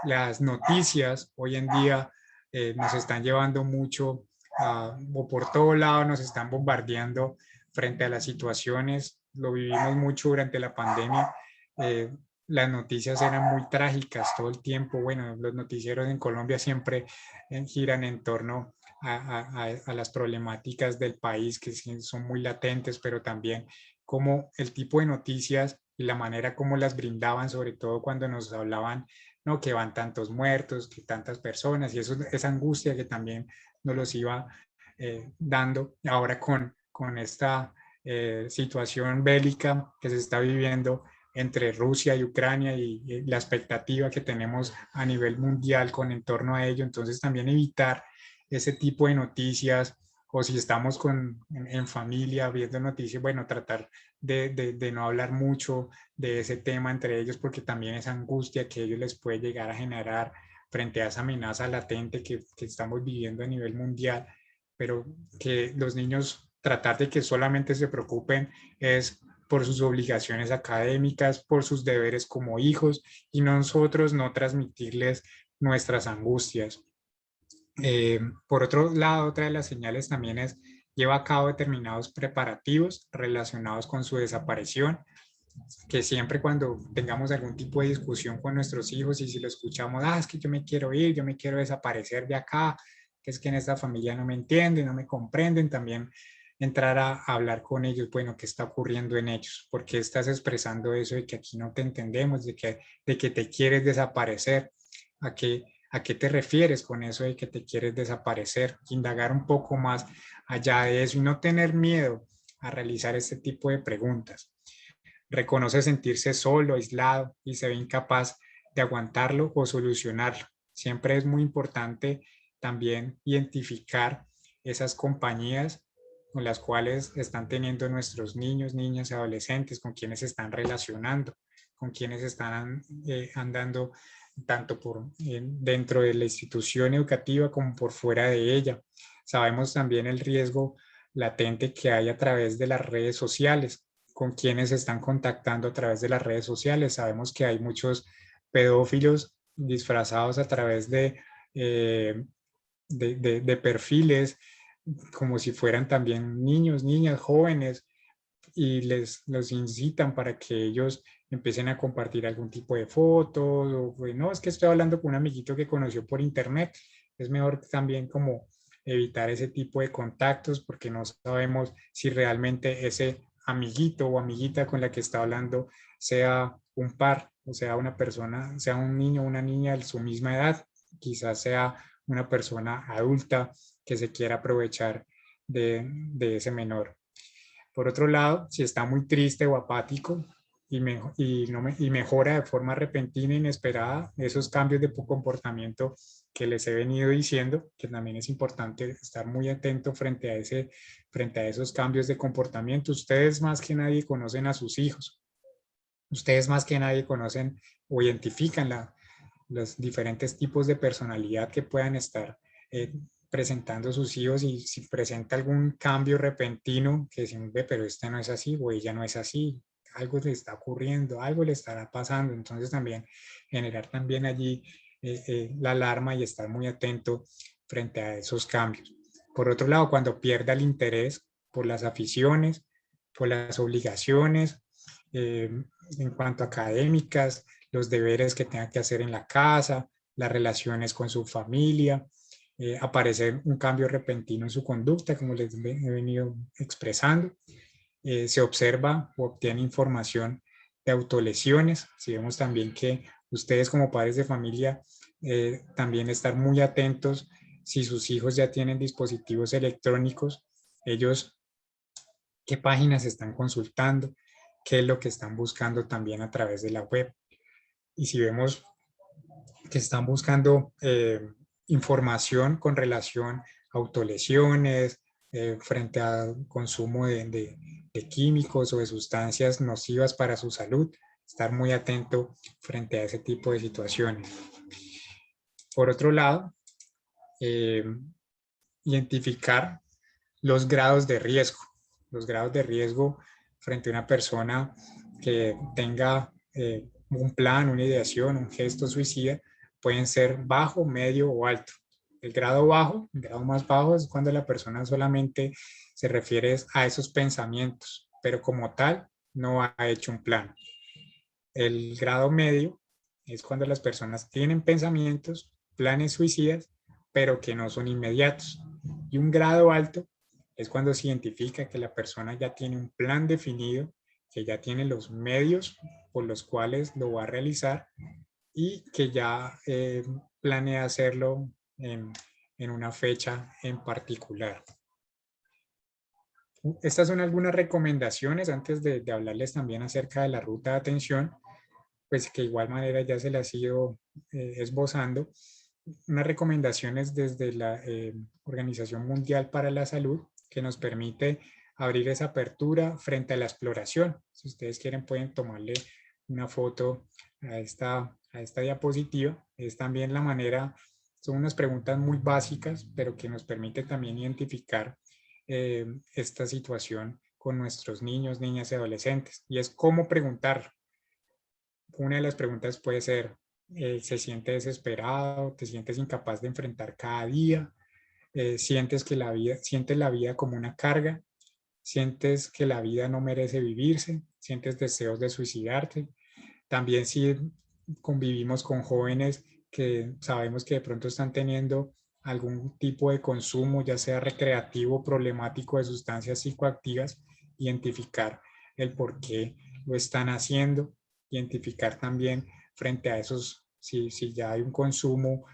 las noticias hoy en día nos están llevando mucho o por todo lado nos están bombardeando frente a las situaciones. Lo vivimos mucho durante la pandemia. Eh, las noticias eran muy trágicas todo el tiempo. Bueno, los noticieros en Colombia siempre giran en torno a las problemáticas del país que son muy latentes, pero también como el tipo de noticias y la manera como las brindaban, sobre todo cuando nos hablaban, no, que van tantos muertos, que tantas personas, y eso, esa angustia que también nos los iba dando ahora con esta situación bélica que se está viviendo entre Rusia y Ucrania y la expectativa que tenemos a nivel mundial con en torno a ello. Entonces también evitar ese tipo de noticias, o si estamos en familia viendo noticias, bueno, tratar de no hablar mucho de ese tema entre ellos, porque también esa angustia que ellos les puede llegar a generar frente a esa amenaza latente que estamos viviendo a nivel mundial, pero que los niños tratar de que solamente se preocupen es por sus obligaciones académicas, por sus deberes como hijos, y nosotros no transmitirles nuestras angustias. Por otro lado, otra de las señales también es lleva a cabo determinados preparativos relacionados con su desaparición, que siempre cuando tengamos algún tipo de discusión con nuestros hijos y si lo escuchamos, es que yo me quiero ir, yo me quiero desaparecer de acá, que es que en esta familia no me entienden, no me comprenden, también entrar a hablar con ellos, bueno, ¿qué está ocurriendo en ellos? ¿Por qué estás expresando eso de que aquí no te entendemos, de que te quieres desaparecer? ¿A qué te refieres con eso de que te quieres desaparecer? Indagar un poco más allá de eso y no tener miedo a realizar este tipo de preguntas. Reconoce sentirse solo, aislado y se ve incapaz de aguantarlo o solucionarlo. Siempre es muy importante también identificar esas compañías con las cuales están teniendo nuestros niños, niñas y adolescentes, con quienes se están relacionando, con quienes están andando tanto dentro de la institución educativa como por fuera de ella. Sabemos también el riesgo latente que hay a través de las redes sociales, con quienes se están contactando a través de las redes sociales. Sabemos que hay muchos pedófilos disfrazados a través de perfiles como si fueran también niños, niñas, jóvenes, y los incitan para que ellos empiecen a compartir algún tipo de fotos, o no, es que estoy hablando con un amiguito que conoció por internet. Es mejor también como evitar ese tipo de contactos porque no sabemos si realmente ese amiguito o amiguita con la que está hablando sea un par, o sea una persona, sea un niño o una niña de su misma edad, quizás sea una persona adulta que se quiera aprovechar de ese menor. Por otro lado, si está muy triste o apático y mejora de forma repentina e inesperada, esos cambios de comportamiento que les he venido diciendo, que también es importante estar muy atento frente a esos cambios de comportamiento. Ustedes más que nadie conocen a sus hijos. Ustedes más que nadie conocen o identifican los diferentes tipos de personalidad que puedan estar presentando sus hijos, y si presenta algún cambio repentino que decimos, ve, pero este no es así o ella no es así, algo le está ocurriendo, algo le estará pasando. Entonces también generar también allí la alarma y estar muy atento frente a esos cambios. Por otro lado, cuando pierda el interés por las aficiones, por las obligaciones, en cuanto a académicas, los deberes que tenga que hacer en la casa, las relaciones con su familia, aparecer un cambio repentino en su conducta, como les he venido expresando. Se observa o obtiene información de autolesiones. Si vemos también que ustedes como padres de familia también estar muy atentos si sus hijos ya tienen dispositivos electrónicos, ellos qué páginas están consultando, qué es lo que están buscando también a través de la web. Y si vemos que están buscando información con relación a autolesiones, frente al consumo de químicos o de sustancias nocivas para su salud, estar muy atento frente a ese tipo de situaciones. Por otro lado, eh, identificar los grados de riesgo. Los grados de riesgo frente a una persona que tenga un plan, una ideación, un gesto suicida, pueden ser bajo, medio o alto. El grado bajo, el grado más bajo es cuando la persona solamente se refiere a esos pensamientos, pero como tal no ha hecho un plan. El grado medio es cuando las personas tienen pensamientos, planes suicidas, pero que no son inmediatos. Y un grado alto es cuando se identifica que la persona ya tiene un plan definido, que ya tiene los medios por los cuales lo va a realizar y que ya planea hacerlo en una fecha en particular. Estas son algunas recomendaciones antes de hablarles también acerca de la ruta de atención, pues que de igual manera ya se las he ido esbozando. Unas recomendaciones desde la Organización Mundial para la Salud que nos permite abrir esa apertura frente a la exploración. Si ustedes quieren pueden tomarle una foto a esta diapositiva. Es también la manera, son unas preguntas muy básicas, pero que nos permite también identificar esta situación con nuestros niños, niñas y adolescentes. Y es cómo preguntar. Una de las preguntas puede ser, ¿se siente desesperado? ¿Te sientes incapaz de enfrentar cada día? ¿Sientes la vida como una carga? ¿Sientes que la vida no merece vivirse? ¿Sientes deseos de suicidarte? También si convivimos con jóvenes que sabemos que de pronto están teniendo algún tipo de consumo, ya sea recreativo, problemático de sustancias psicoactivas, identificar el por qué lo están haciendo, identificar también frente a esos, si ya hay un consumo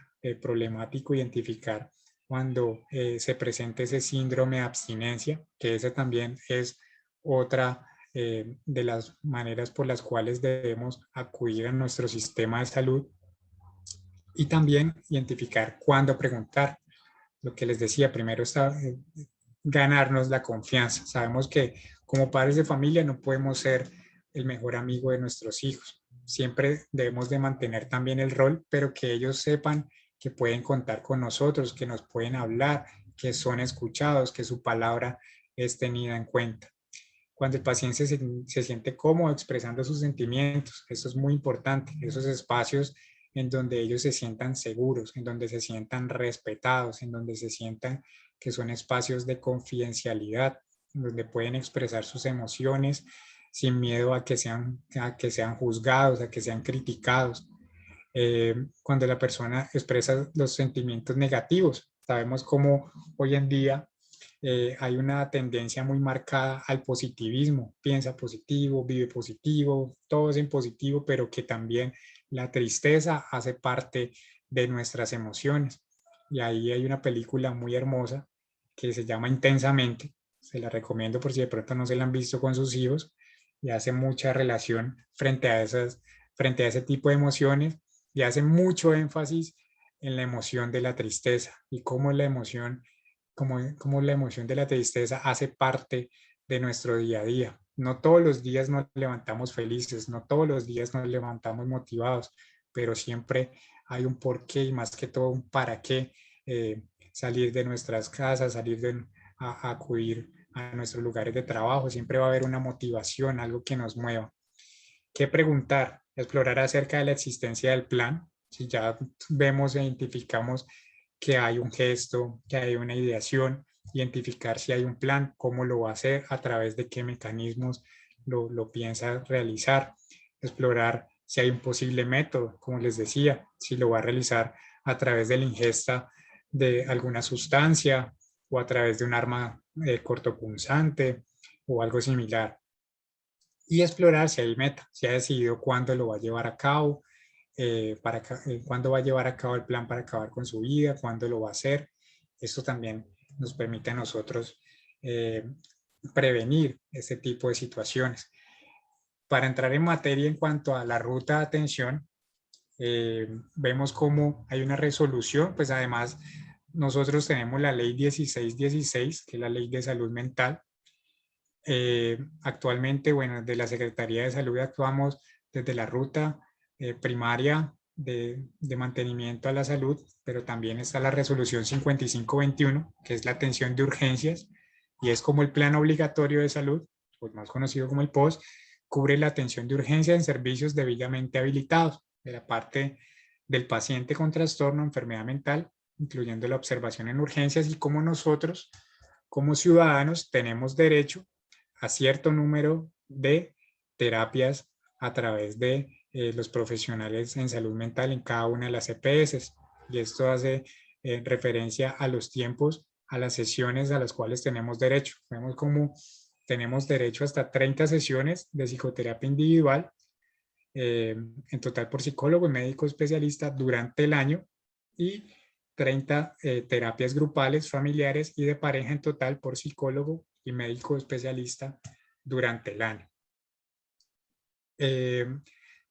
problemático, identificar cuando se presenta ese síndrome de abstinencia, que ese también es otra de las maneras por las cuales debemos acudir a nuestro sistema de salud, y también identificar cuándo preguntar. Lo que les decía, primero está ganarnos la confianza. Sabemos que como padres de familia no podemos ser el mejor amigo de nuestros hijos. Siempre debemos de mantener también el rol, pero que ellos sepan que pueden contar con nosotros, que nos pueden hablar, que son escuchados, que su palabra es tenida en cuenta. Cuando el paciente se siente cómodo expresando sus sentimientos, eso es muy importante, esos espacios en donde ellos se sientan seguros, en donde se sientan respetados, en donde se sientan que son espacios de confidencialidad, en donde pueden expresar sus emociones sin miedo a que sean juzgados, a que sean criticados. Cuando la persona expresa los sentimientos negativos, sabemos cómo hoy en día hay una tendencia muy marcada al positivismo, piensa positivo, vive positivo, todo es en positivo, pero que también la tristeza hace parte de nuestras emociones. Y ahí hay una película muy hermosa que se llama Intensamente, se la recomiendo por si de pronto no se la han visto con sus hijos, y hace mucha relación frente a ese tipo de emociones, y hace mucho énfasis en la emoción de la tristeza y cómo la emoción como la emoción de la tristeza hace parte de nuestro día a día. No todos los días nos levantamos felices, no todos los días nos levantamos motivados, pero siempre hay un porqué y más que todo un para qué salir de nuestras casas, a acudir a nuestros lugares de trabajo. Siempre va a haber una motivación, algo que nos mueva. ¿Qué preguntar? Explorar acerca de la existencia del plan. Si ya vemos e identificamos que hay un gesto, que hay una ideación, identificar si hay un plan, cómo lo va a hacer, a través de qué mecanismos lo piensa realizar, explorar si hay un posible método, como les decía, si lo va a realizar a través de la ingesta de alguna sustancia o a través de un arma cortopunzante o algo similar. Y explorar si hay meta, si ha decidido cuándo lo va a llevar a cabo, cuándo va a llevar a cabo el plan para acabar con su vida, cuándo lo va a hacer. Esto también nos permite a nosotros prevenir este tipo de situaciones. Para entrar en materia en cuanto a la ruta de atención, vemos cómo hay una resolución, pues además nosotros tenemos la ley 1616, que es la ley de salud mental. Actualmente, bueno, de la Secretaría de Salud actuamos desde la ruta primaria de mantenimiento a la salud, pero también está la resolución 5521, que es la atención de urgencias, y es como el plan obligatorio de salud, pues más conocido como el POS, cubre la atención de urgencia en servicios debidamente habilitados de la parte del paciente con trastorno o enfermedad mental, incluyendo la observación en urgencias, y como nosotros, como ciudadanos, tenemos derecho a cierto número de terapias a través de los profesionales en salud mental en cada una de las EPS. Y esto hace referencia a los tiempos, a las sesiones a las cuales tenemos derecho. Vemos cómo tenemos derecho hasta 30 sesiones de psicoterapia individual, en total por psicólogo y médico especialista durante el año, y 30 terapias grupales, familiares y de pareja en total por psicólogo y médico especialista durante el año.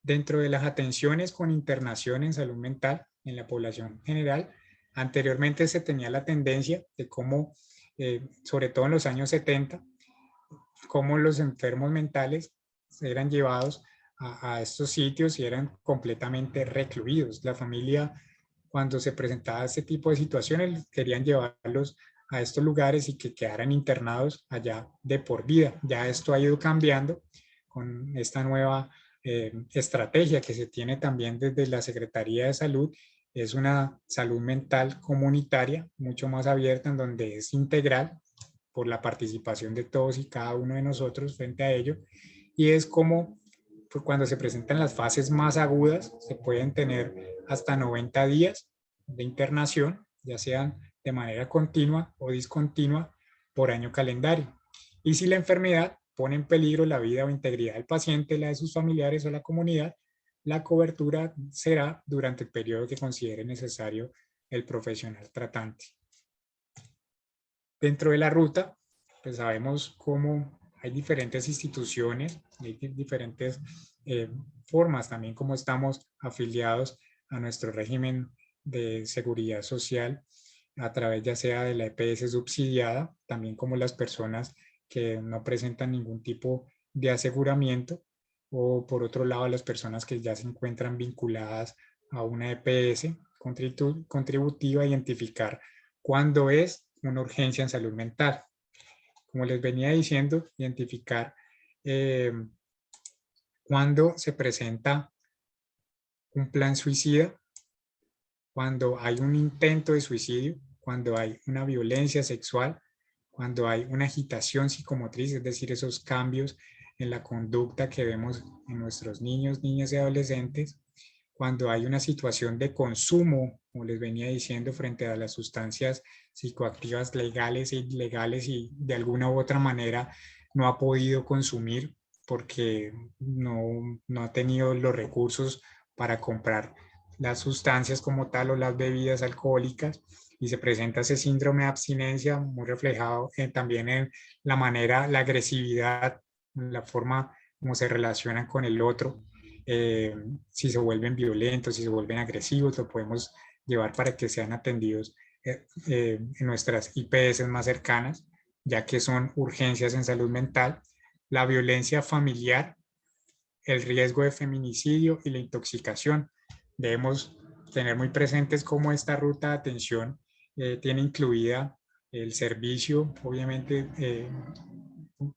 Dentro de las atenciones con internación en salud mental en la población general, anteriormente se tenía la tendencia de cómo, sobre todo en los años 70, cómo los enfermos mentales eran llevados a estos sitios y eran completamente recluidos. La familia, cuando se presentaba este tipo de situaciones, querían llevarlos a estos lugares y que quedaran internados allá de por vida. Ya esto ha ido cambiando con esta nueva estrategia que se tiene también desde la Secretaría de Salud. Es una salud mental comunitaria mucho más abierta, en donde es integral por la participación de todos y cada uno de nosotros frente a ello. Y es como pues, cuando se presentan las fases más agudas, se pueden tener hasta 90 días de internación, ya sean de manera continua o discontinua por año calendario. Y si la enfermedad pone en peligro la vida o integridad del paciente, la de sus familiares o la comunidad, la cobertura será durante el periodo que considere necesario el profesional tratante. Dentro de la ruta, pues sabemos cómo hay diferentes instituciones, hay diferentes formas también como estamos afiliados a nuestro régimen de seguridad social a través ya sea de la EPS subsidiada, también como las personas que no presentan ningún tipo de aseguramiento, o por otro lado las personas que ya se encuentran vinculadas a una EPS contributiva, identificar cuándo es una urgencia en salud mental. Como les venía diciendo, identificar cuándo se presenta un plan suicida, cuando hay un intento de suicidio, cuando hay una violencia sexual, cuando hay una agitación psicomotriz, es decir, esos cambios en la conducta que vemos en nuestros niños, niñas y adolescentes, cuando hay una situación de consumo, como les venía diciendo, frente a las sustancias psicoactivas legales e ilegales y de alguna u otra manera no ha podido consumir porque no ha tenido los recursos para comprar las sustancias como tal o las bebidas alcohólicas, y se presenta ese síndrome de abstinencia muy reflejado también en la manera, la agresividad, la forma como se relacionan con el otro. Si se vuelven violentos, si se vuelven agresivos, lo podemos llevar para que sean atendidos en nuestras IPS más cercanas, ya que son urgencias en salud mental. La violencia familiar, el riesgo de feminicidio y la intoxicación. Debemos tener muy presentes cómo esta ruta de atención tiene incluida el servicio, obviamente,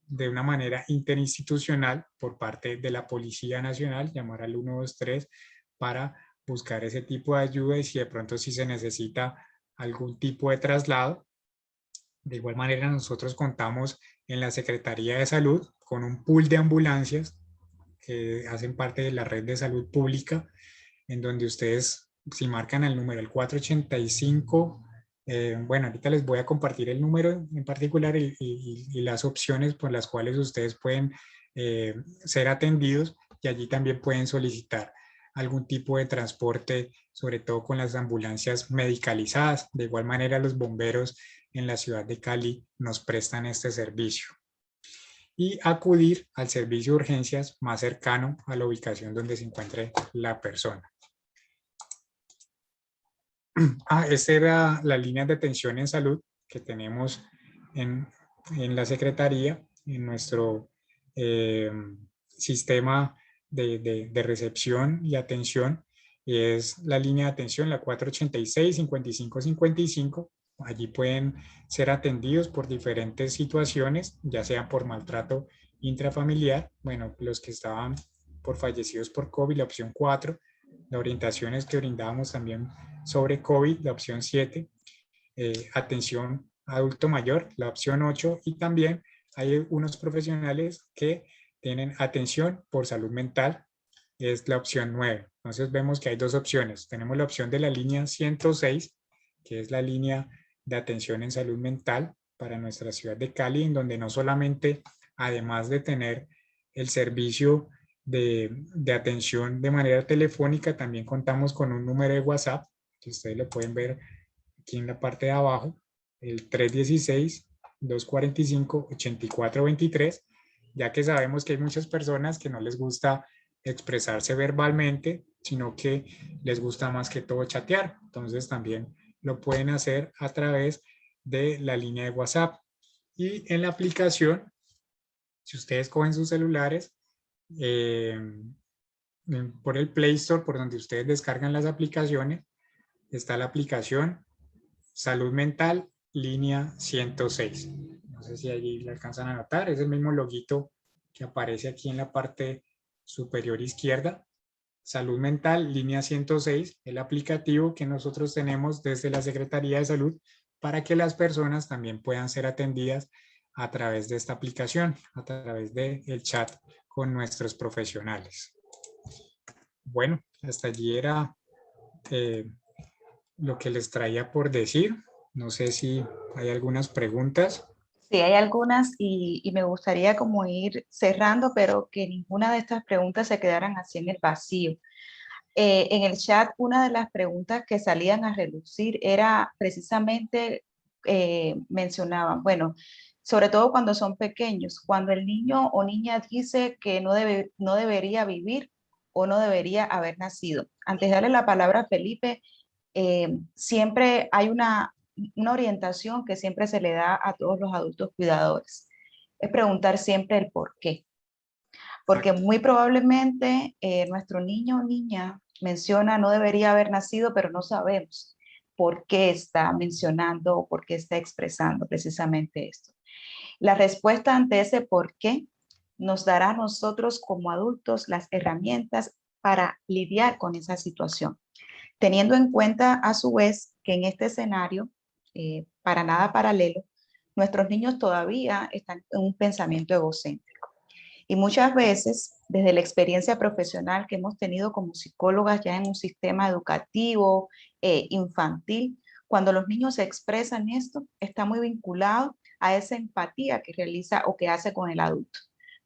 de una manera interinstitucional por parte de la Policía Nacional, llamar al 123 para buscar ese tipo de ayuda y si de pronto si se necesita algún tipo de traslado. De igual manera, nosotros contamos en la Secretaría de Salud con un pool de ambulancias que hacen parte de la red de salud pública, en donde ustedes, si marcan el número, el 485, bueno, ahorita les voy a compartir el número en particular y las opciones por las cuales ustedes pueden ser atendidos, y allí también pueden solicitar algún tipo de transporte, sobre todo con las ambulancias medicalizadas. De igual manera, los bomberos en la ciudad de Cali nos prestan este servicio. Y acudir al servicio de urgencias más cercano a la ubicación donde se encuentre la persona. Esta era la línea de atención en salud que tenemos en la Secretaría, en nuestro sistema de recepción y atención. Es la línea de atención, la 486-5555. Allí pueden ser atendidos por diferentes situaciones, ya sea por maltrato intrafamiliar, bueno, los que estaban por fallecidos por COVID, la opción 4, las orientaciones que brindábamos también sobre COVID, la opción 7, atención adulto mayor, la opción 8, y también hay unos profesionales que tienen atención por salud mental, es la opción 9. Entonces vemos que hay dos opciones. Tenemos la opción de la línea 106, que es la línea de atención en salud mental para nuestra ciudad de Cali, en donde no solamente, además de tener el servicio de atención de manera telefónica, también contamos con un número de WhatsApp, que ustedes lo pueden ver aquí en la parte de abajo, el 316-245-8423, ya que sabemos que hay muchas personas que no les gusta expresarse verbalmente, sino que les gusta más que todo chatear. Entonces también lo pueden hacer a través de la línea de WhatsApp. Y en la aplicación, si ustedes cogen sus celulares, por el Play Store, por donde ustedes descargan las aplicaciones, está la aplicación Salud Mental, línea 106. No sé si allí le alcanzan a notar, es el mismo loguito que aparece aquí en la parte superior izquierda. Salud Mental, línea 106, el aplicativo que nosotros tenemos desde la Secretaría de Salud para que las personas también puedan ser atendidas a través de esta aplicación, a través del chat con nuestros profesionales. Bueno, hasta allí era lo que les traía por decir. No sé si hay algunas preguntas. Sí, hay algunas y me gustaría como ir cerrando, pero que ninguna de estas preguntas se quedaran así en el vacío. En el chat, una de las preguntas que salían a relucir era precisamente, mencionaban, bueno, sobre todo cuando son pequeños, cuando el niño o niña dice que no debería vivir o no debería haber nacido. Antes de darle la palabra a Felipe, siempre hay una orientación que siempre se le da a todos los adultos cuidadores. Es preguntar siempre el por qué. Porque muy probablemente nuestro niño o niña menciona no debería haber nacido, pero no sabemos por qué está mencionando o por qué está expresando precisamente esto. La respuesta ante ese por qué nos dará a nosotros como adultos las herramientas para lidiar con esa situación, teniendo en cuenta a su vez que en este escenario, para nada paralelo, nuestros niños todavía están en un pensamiento egocéntrico. Y muchas veces, desde la experiencia profesional que hemos tenido como psicólogas ya en un sistema educativo infantil, cuando los niños se expresan esto, está muy vinculado a esa empatía que realiza o que hace con el adulto.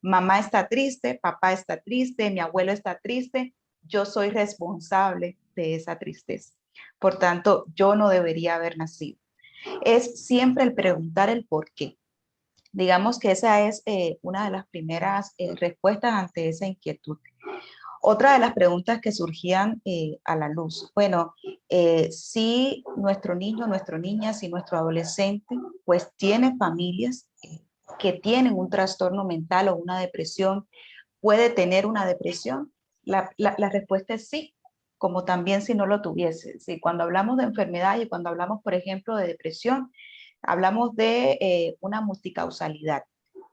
Mamá está triste, papá está triste, mi abuelo está triste, yo soy responsable de esa tristeza. Por tanto, yo no debería haber nacido. Es siempre el preguntar el por qué. Digamos que esa es una de las primeras respuestas ante esa inquietud. Otra de las preguntas que surgían a la luz, bueno, si nuestro niño, nuestra niña, si nuestro adolescente, pues tiene familias que tienen un trastorno mental o una depresión, ¿puede tener una depresión? La respuesta es sí, como también si no lo tuviese. Sí, cuando hablamos de enfermedad y cuando hablamos, por ejemplo, de depresión, hablamos de una multicausalidad.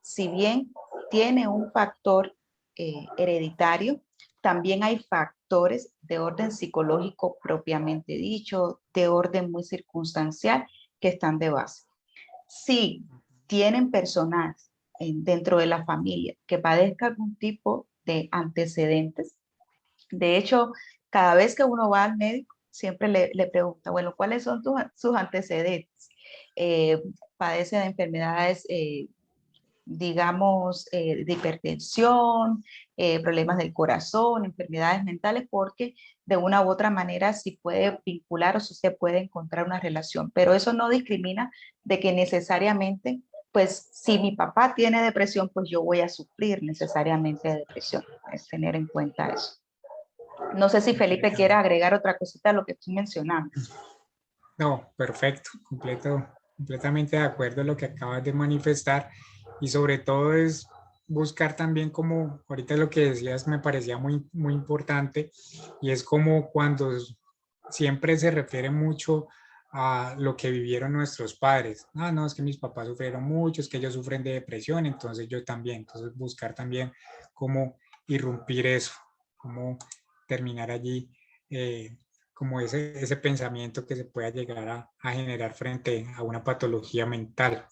Si bien tiene un factor hereditario, también hay factores de orden psicológico propiamente dicho, de orden muy circunstancial, que están de base. Si tienen personas dentro de la familia que padezcan algún tipo de antecedentes, de hecho, cada vez que uno va al médico, siempre le pregunta, bueno, ¿cuáles son sus antecedentes? Padece de enfermedades, digamos, de hipertensión, problemas del corazón, enfermedades mentales, porque de una u otra manera sí puede vincular o sí se puede encontrar una relación, pero eso no discrimina de que necesariamente, pues si mi papá tiene depresión, pues yo voy a sufrir necesariamente de depresión, es tener en cuenta eso. No sé si Felipe quiere agregar otra cosita a lo que estoy mencionando. No, perfecto, completamente de acuerdo en lo que acabas de manifestar y sobre todo es buscar también como, ahorita lo que decías me parecía muy importante y es como cuando siempre se refiere mucho a lo que vivieron nuestros padres. Ah, no, es que mis papás sufrieron mucho, es que ellos sufren de depresión, entonces yo también. Entonces buscar también cómo irrumpir eso, cómo terminar allí. Como ese pensamiento que se pueda llegar a generar frente a una patología mental.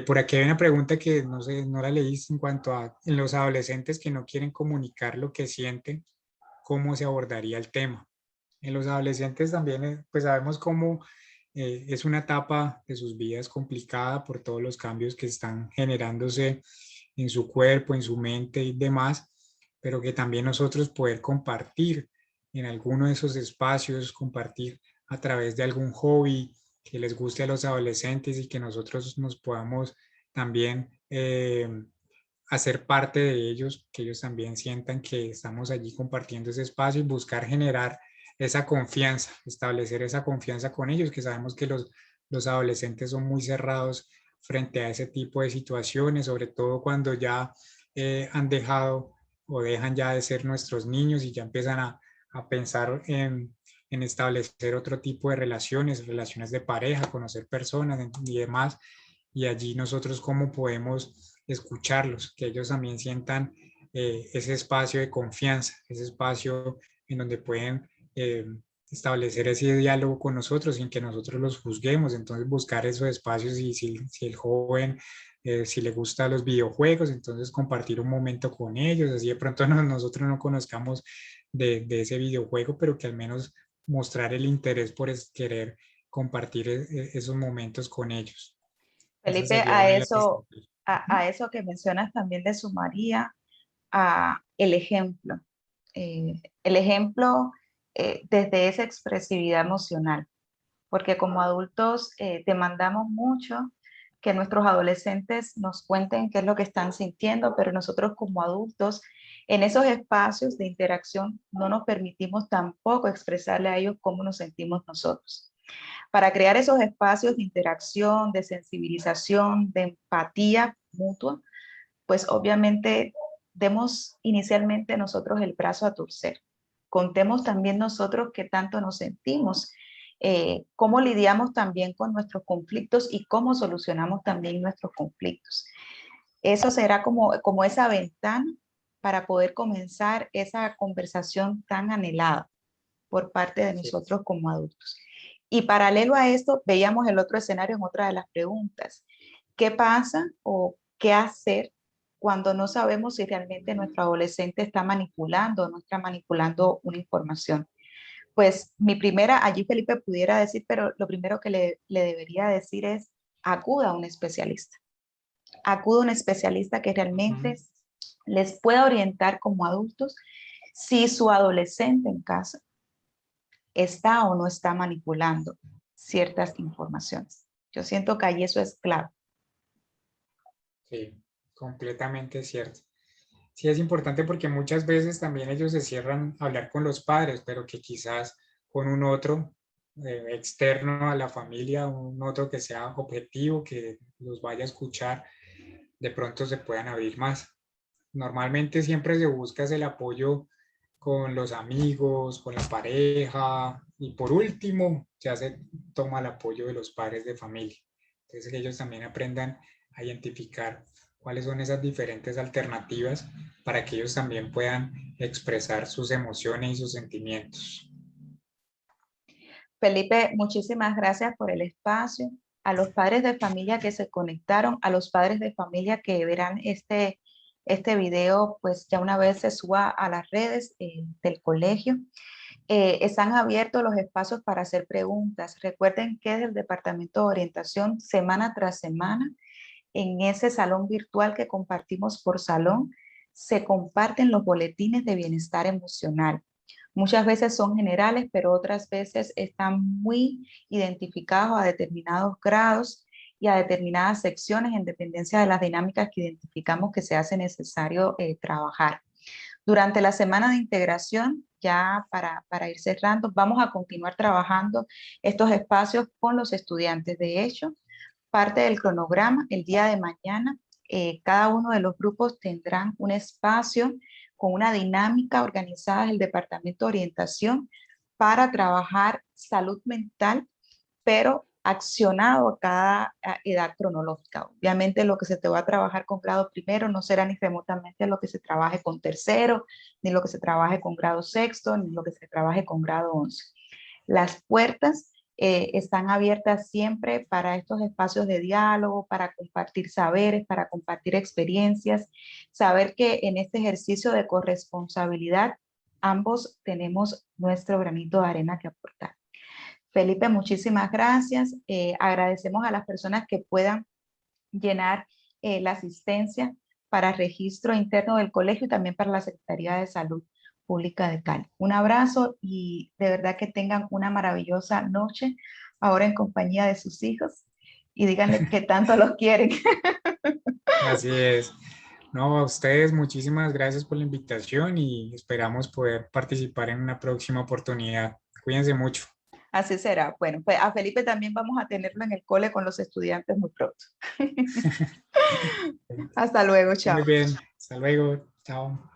Por aquí hay una pregunta que no sé, no la leíste en cuanto a en los adolescentes que no quieren comunicar lo que sienten, ¿cómo se abordaría el tema? En los adolescentes también, pues sabemos cómo es una etapa de sus vidas complicada por todos los cambios que están generándose en su cuerpo, en su mente y demás, pero que también nosotros poder compartir en alguno de esos espacios, compartir a través de algún hobby que les guste a los adolescentes y que nosotros nos podamos también hacer parte de ellos, que ellos también sientan que estamos allí compartiendo ese espacio y buscar generar esa confianza, establecer esa confianza con ellos, que sabemos que los adolescentes son muy cerrados frente a ese tipo de situaciones, sobre todo cuando ya han dejado o dejan ya de ser nuestros niños y ya empiezan a pensar en establecer otro tipo de relaciones, relaciones de pareja, conocer personas y demás. Y allí nosotros cómo podemos escucharlos, que ellos también sientan ese espacio de confianza, ese espacio en donde pueden establecer ese diálogo con nosotros sin que nosotros los juzguemos. Entonces buscar esos espacios y si el joven, si le gustan los videojuegos, entonces compartir un momento con ellos, así de pronto nosotros no conozcamos de ese videojuego, pero que al menos mostrar el interés por querer compartir esos momentos con ellos. Esa Felipe, sería una de las estrategias. a eso que mencionas también le sumaría a el ejemplo desde esa expresividad emocional, porque como adultos demandamos mucho que nuestros adolescentes nos cuenten qué es lo que están sintiendo, pero nosotros como adultos en esos espacios de interacción no nos permitimos tampoco expresarle a ellos cómo nos sentimos nosotros. Para crear esos espacios de interacción, de sensibilización, de empatía mutua, pues obviamente demos inicialmente nosotros el brazo a torcer. Contemos también nosotros qué tanto nos sentimos, cómo lidiamos también con nuestros conflictos y cómo solucionamos también nuestros conflictos. Eso será como esa ventana para poder comenzar esa conversación tan anhelada por parte de Sí. nosotros como adultos. Y paralelo a esto, veíamos el otro escenario en otra de las preguntas. ¿Qué pasa o qué hacer cuando no sabemos si realmente nuestro adolescente está manipulando o no está manipulando una información? Pues mi primera, allí Felipe pudiera decir, pero lo primero que le debería decir es acuda a un especialista. Acuda a un especialista que realmente les pueda orientar como adultos si su adolescente en casa está o no está manipulando ciertas informaciones. Yo siento que ahí eso es clave. Sí, completamente cierto. Sí, es importante porque muchas veces también ellos se cierran a hablar con los padres, pero que quizás con un otro externo a la familia, un otro que sea objetivo, que los vaya a escuchar, de pronto se puedan abrir más. Normalmente siempre se busca el apoyo con los amigos, con la pareja y por último ya se toma el apoyo de los padres de familia. Entonces que ellos también aprendan a identificar cuáles son esas diferentes alternativas para que ellos también puedan expresar sus emociones y sus sentimientos. Felipe, muchísimas gracias por el espacio. A los padres de familia que se conectaron, a los padres de familia que verán este video, pues ya una vez se suba a las redes del colegio. Están abiertos los espacios para hacer preguntas. Recuerden que desde el Departamento de Orientación, semana tras semana, en ese salón virtual que compartimos por salón, se comparten los boletines de bienestar emocional. Muchas veces son generales, pero otras veces están muy identificados a determinados grados y a determinadas secciones en dependencia de las dinámicas que identificamos que se hace necesario trabajar. Durante la semana de integración, ya para ir cerrando, vamos a continuar trabajando estos espacios con los estudiantes. De hecho, parte del cronograma, el día de mañana, cada uno de los grupos tendrán un espacio con una dinámica organizada del Departamento de Orientación para trabajar salud mental, pero accionado a cada edad cronológica. Obviamente lo que se te va a trabajar con grado primero no será ni remotamente lo que se trabaje con tercero, ni lo que se trabaje con grado sexto, ni lo que se trabaje con grado 11. Las puertas están abiertas siempre para estos espacios de diálogo, para compartir saberes, para compartir experiencias, saber que en este ejercicio de corresponsabilidad ambos tenemos nuestro granito de arena que aportar. Felipe, muchísimas gracias. Agradecemos a las personas que puedan llenar la asistencia para registro interno del colegio y también para la Secretaría de Salud Pública de Cali. Un abrazo y de verdad que tengan una maravillosa noche ahora en compañía de sus hijos y díganle que tanto los quieren. Así es. No, a ustedes muchísimas gracias por la invitación y esperamos poder participar en una próxima oportunidad. Cuídense mucho. Así será. Bueno, pues a Felipe también vamos a tenerlo en el cole con los estudiantes muy pronto. Hasta luego, chao. Muy bien. Hasta luego. Chao.